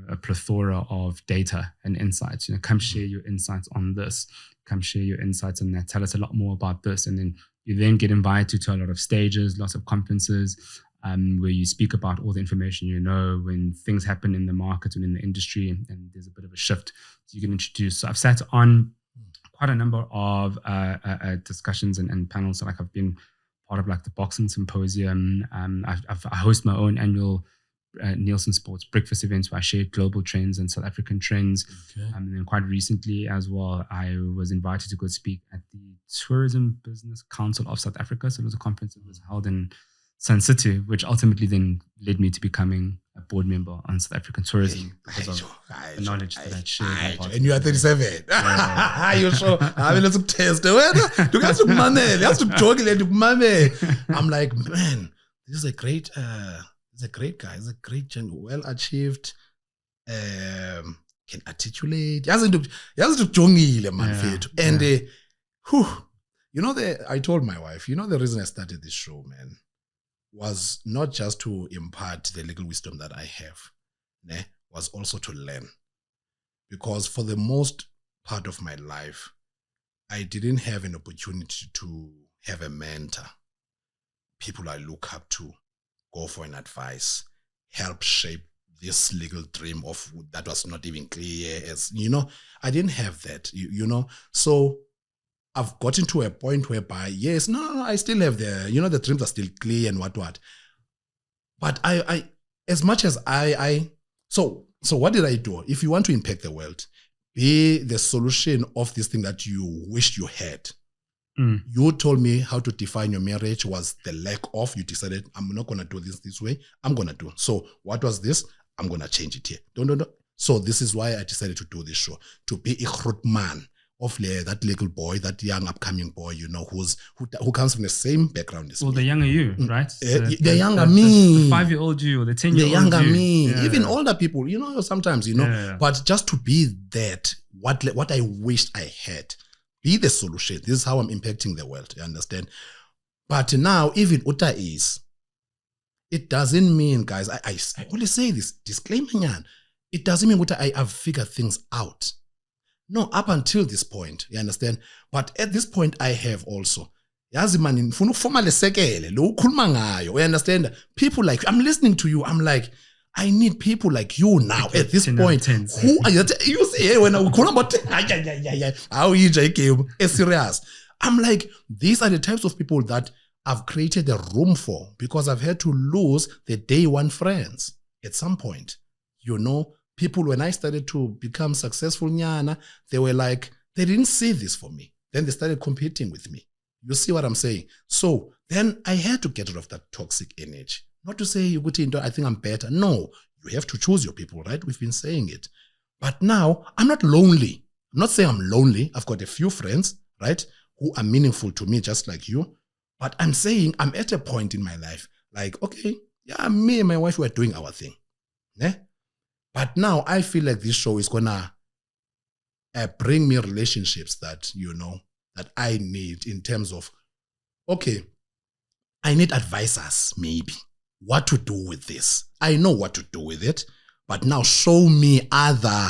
a plethora of data and insights. Come share your insights on this. Come share your insights on that. Tell us a lot more about this. And then you then get invited to a lot of stages, lots of conferences, where you speak about all the information you know when things happen in the market and in the industry, and there's a bit of a shift. So you get introduced. So I've sat on quite a number of discussions and panels. So like I've been part of like the Boxing Symposium. I host my own annual Nielsen Sports breakfast events where I share global trends and South African trends. Okay. And then quite recently as well, I was invited to go speak at the Tourism Business Council of South Africa. So it was a conference that was held in Sun City, which ultimately then led me to becoming a board member on South African tourism because of the knowledge that I shared. And you are 37. You're sure? I mean, let's test it. You guys look money. Let's joke it. I'm like, man, this is a great he's a great guy. He's a great, well achieved, can articulate. He hasn't jongile, man. And I told my wife, the reason I started this show, man. was not just to impart the legal wisdom that I have, was also to learn. Because for the most part of my life, I didn't have an opportunity to have a mentor, people I look up to, go for an advice, help shape this legal dream of that was not even clear as, I didn't have that, So I've gotten to a point whereby, yes, no, I still have the dreams are still clear and what. But I as much as so what did I do? If you want to impact the world, be the solution of this thing that you wished you had. You told me how to define your marriage was the lack of, you decided, I'm not going to do this way, I'm going to do. So what was this? I'm going to change it here. No. So this is why I decided to do this show, to be a groot man of that little boy, that young upcoming boy, who comes from the same background as me. Well, the younger you, right? The younger me. The 5-year-old you or the 10-year-old you. The younger me. Yeah. Even older people, sometimes, But just to be that, what I wished I had, be the solution. This is how I'm impacting the world, you understand? But now, even Uta is, it doesn't mean, guys, I always say this, disclaimer, it doesn't mean I have figured things out. No, up until this point, you understand? But at this point, I have also. You understand? People like, I'm listening to you, I'm like, I need people like you now at this point. Who are you say when I call about how you serious? I'm like, these are the types of people that I've created a room for, because I've had to lose the day one friends at some point. People, when I started to become successful, they were like, they didn't see this for me. Then they started competing with me. You see what I'm saying? So then I had to get rid of that toxic energy. Not to say, I think I'm better. No, you have to choose your people, right? We've been saying it. But now, I'm not lonely. I'm not saying I'm lonely. I've got a few friends, right, who are meaningful to me, just like you. But I'm saying I'm at a point in my life, like, okay, yeah, me and my wife were doing our thing. But now I feel like this show is going to bring me relationships that, that I need in terms of, okay, I need advisors, maybe, what to do with this. I know what to do with it, but now show me other,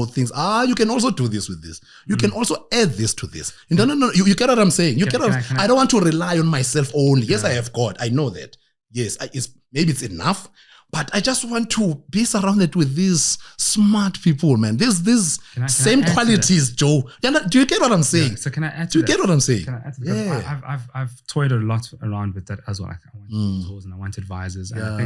things. You can also do this with this. You can also add this to this. No. You get what I'm saying? I don't want to rely on myself only. Yes, I have God. I know that. Yes, maybe it's enough. But I just want to be surrounded with these smart people, man. These same qualities, Joe. Do you get what I'm saying? Yeah, so can I add to Do you get what I'm saying? Can I add to that? Yeah. I've toyed a lot around with that as well. Like I want mentors and I want advisors. And I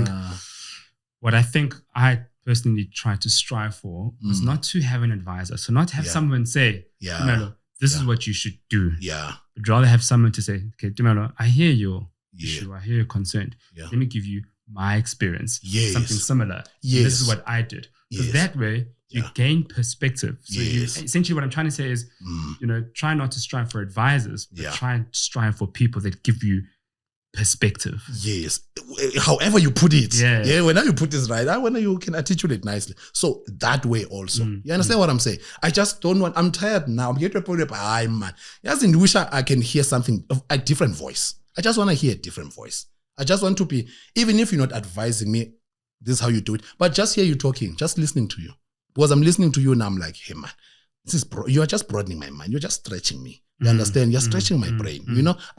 think what I personally try to strive for was not to have an advisor. So not have someone say, Dumelo, this is what you should do. Yeah. But rather have someone to say, okay, Dumelo, I hear your issue. I hear your concern. Yeah. Let me give you my experience, something similar. Yes. This is what I did. Because that way you gain perspective. So essentially what I'm trying to say is, try not to strive for advisors, but try and strive for people that give you perspective. Yes. However you put it. Yeah. Whenever you put this right, whenever you can articulate nicely. So that way also. You understand what I'm saying? I just don't want, I'm tired now. I'm getting to a point where man. I wish I can hear something, a different voice. I just want to hear a different voice. I just want to be, even if you're not advising me, this is how you do it, but just hear you talking, just listening to you. Because I'm listening to you and I'm like, hey man, you are just broadening my mind. You're just stretching me. You understand? You're stretching my brain.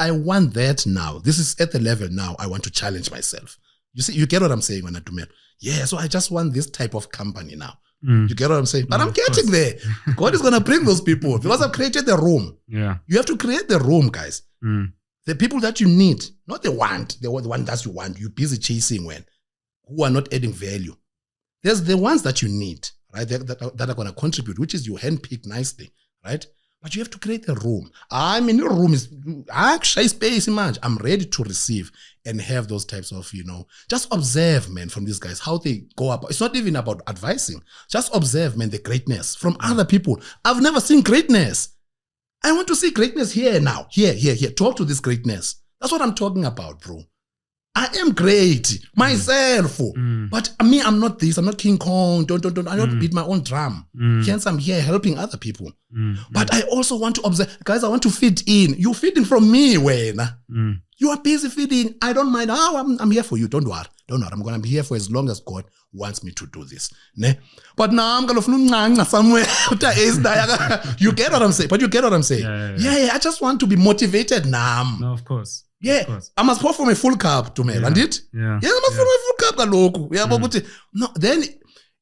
I want that now. This is at the level now. I want to challenge myself. You see, you get what I'm saying when I do it. Yeah, so I just want this type of company now. You get what I'm saying? But I'm getting there. God is going to bring those people because I've created the room. Yeah. You have to create the room, guys. The people that you need, not the one that you want, you're busy chasing who are not adding value. There's the ones that you need, right? That are going to contribute, which is you handpick nicely, right? But you have to create a room. I'm in your room, actually space, imagine. I'm ready to receive and have those types of, just observe, man, from these guys, how they go up. It's not even about advising. Just observe, man, the greatness from other people. I've never seen greatness. I want to see greatness here now. Here. Talk to this greatness. That's what I'm talking about, bro. I am great myself. But me, I'm not this. I'm not King Kong. I don't beat my own drum. Hence, I'm here helping other people. But I also want to observe. Guys, I want to fit in. You fit in from me, when. You are busy feeding. I don't mind. I'm here for you. Don't worry. I'm going to be here for as long as God wants me to do this. Ne? But now I'm going to somewhere. You get what I'm saying? But you get what I'm saying? Yeah. I just want to be motivated now. No, of course. Yeah. Of course. I must pour from a full cup to me. And it? Yeah. I must pour from a full cup. Yeah, but no, then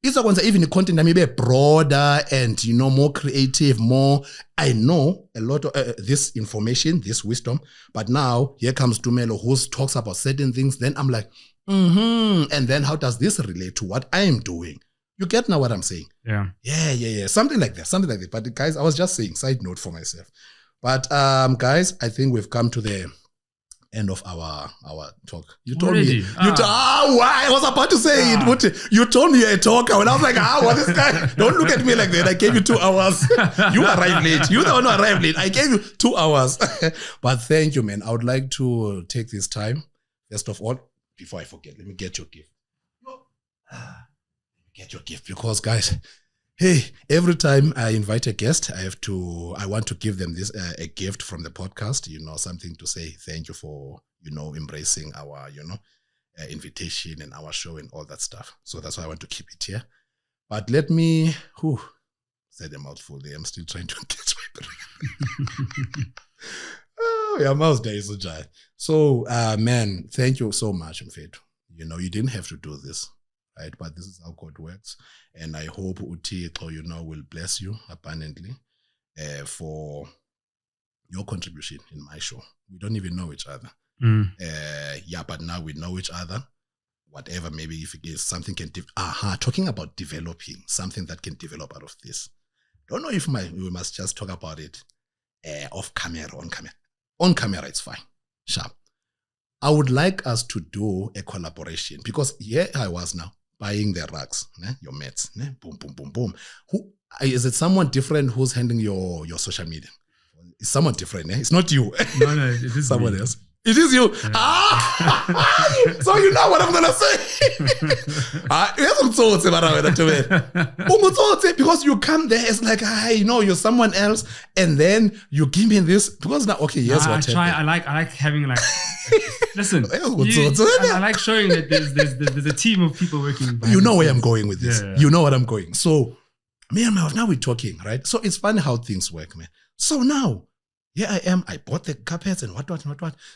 it's even the content that may be broader and, more creative, more. I know a lot of this information, this wisdom, but now here comes Tumelo who talks about certain things. Then I'm like, and then how does this relate to what I'm doing? You get now what I'm saying? Yeah. Yeah. Something like that. But guys, I was just saying, side note for myself. But guys, I think we've come to the end of our talk. You told me. Why? I was about to say it. You told me you're a talker. When I was like, what this guy? Don't look at me like that. I gave you 2 hours. You arrived late. You the one who arrived late. I gave you 2 hours. But thank you, man. I would like to take this time. First of all, before I forget, let me get your gift. Get your gift because, guys, hey, every time I invite a guest, I want to give them this a gift from the podcast, something to say thank you for, embracing our, invitation and our show and all that stuff. So that's why I want to keep it here. But let me, said a mouthful there. I'm still trying to catch my breath. Yeah, mouth day is so dry. So, man, thank you so much, Mfetu. You didn't have to do this. Right, but this is how God works, and I hope Utiko, will bless you abundantly for your contribution in my show. We don't even know each other, but now we know each other. Whatever, maybe if it is something can talking about developing something that can develop out of this. Don't know if we must just talk about it off camera, on camera. On camera, it's fine. Sharp. I would like us to do a collaboration because here I was now. Buying the rugs, your mates, boom, boom, boom, boom. Is it someone different who's handling your social media? It's someone different, It's not you. No, it is someone me. else. It is you. Yeah. So you know what I'm gonna say. Because you come there, it's like, you're someone else, and then you give me this because now, okay, yes, what happened? I like having like. Listen, I like showing that there's a team of people working. You know where I'm going with this. Yeah. You know what I'm going. So, me and my wife, now we're talking, right? So it's funny how things work, man. So now, here I am. I bought the carpets and what.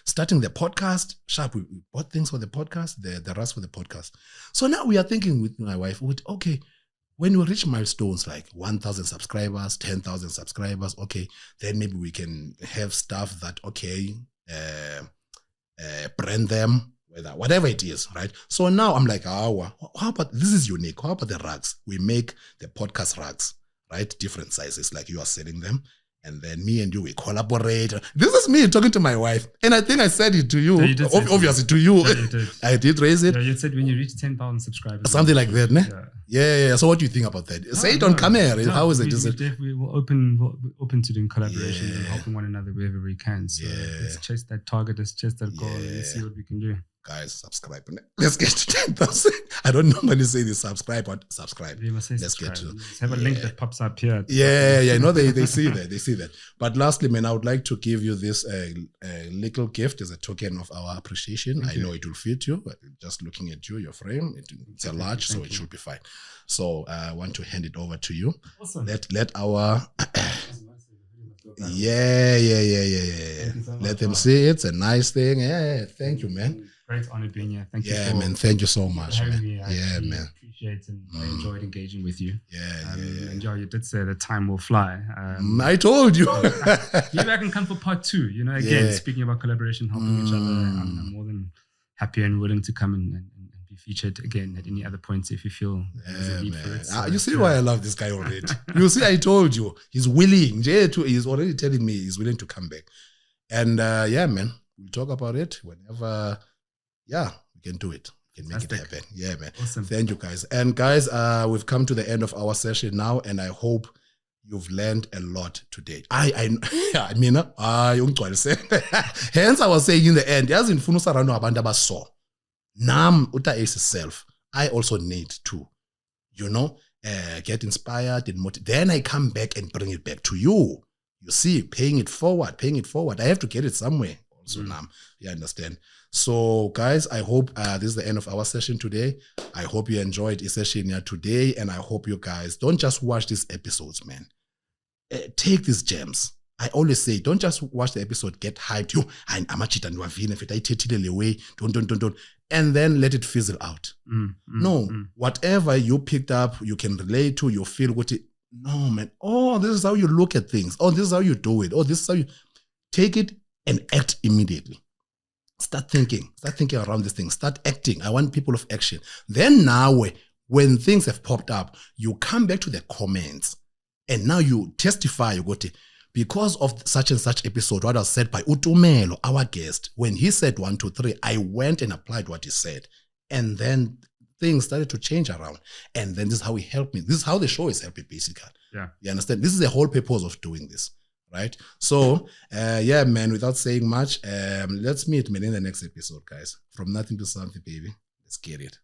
Starting the podcast. Sharp, we bought things for the podcast, the rest for the podcast. So now we are thinking with my wife, okay, when we reach milestones like 1,000 subscribers, 10,000 subscribers, okay, then maybe we can have stuff that, brand them, whatever it is, right? So now I'm like, how about, this is unique. How about the rugs? We make the podcast rugs, right? Different sizes, like you are selling them. And then me and you, we collaborate. This is me talking to my wife. And I think I said it to you. Yeah, obviously to you. Yeah, you did. I did raise it. Yeah, you said when you reach 10,000 subscribers. Something like that, ne? Yeah. So what do you think about that? Say it on camera. How is it? We're open to doing collaborations and helping one another wherever we can. So let's chase that target, let's chase that goal, and let's see what we can do. Guys, subscribe. Let's get to 10,000. I don't normally say this, subscribe, but subscribe. You must say let's subscribe. Get to. Let's have a link that pops up here. Yeah. No, they see that. They see that. But lastly, man, I would like to give you this little gift as a token of our appreciation. I know it will fit you, but just looking at you, your frame, it's a large, so it should be fine. So I want to hand it over to you. Awesome. Let our yeah. Let them see it's a nice thing. Yeah, thank you, man. Great honor being here. Thank you. Yeah, man. Thank you so much, man. Me. Man. Appreciate and I enjoyed engaging with you. Yeah. And Joe, you did say the time will fly. I told you. Maybe I can come for part 2. Again, speaking about collaboration, helping each other. I'm more than happy and willing to come and be featured again at any other points if you feel there's a need for it. So you see why I love this guy already. You see, I told you. He's willing. He's already telling me he's willing to come back. And man, we'll talk about it whenever. Yeah, we can do it. We can make it happen. Yeah, man. Awesome. Thank you, guys. And guys, we've come to the end of our session now, and I hope you've learned a lot today. Hence I was saying in the end, as in Funu Sarano Abanda saw. Nam uta is self. I also need to, get inspired and motivated. Then I come back and bring it back to you. You see, paying it forward. I have to get it somewhere So you understand. So guys, I hope this is the end of our session today. I hope you enjoyed the session here today, and I hope you guys don't just watch these episodes, man. Take these gems. I always say, don't just watch the episode, get hyped. Don't. And then let it fizzle out. Whatever you picked up, you can relate to, you feel what it. No, man. Oh, this is how you look at things. Oh, this is how you do it. Oh, this is how you take it and act immediately. Start thinking around this thing. Start acting. I want people of action. Then now, when things have popped up, you come back to the comments and now you testify. You go to, because of such and such episode, what was said by Utumelo, our guest, when he said 1, 2, 3, I went and applied what he said. And then things started to change around. And then this is how he helped me. This is how the show is helping, basically. Yeah. You understand? This is the whole purpose of doing this, right? So, yeah, man, without saying much, let's meet, man, in the next episode, guys. From nothing to something, baby. Let's get it.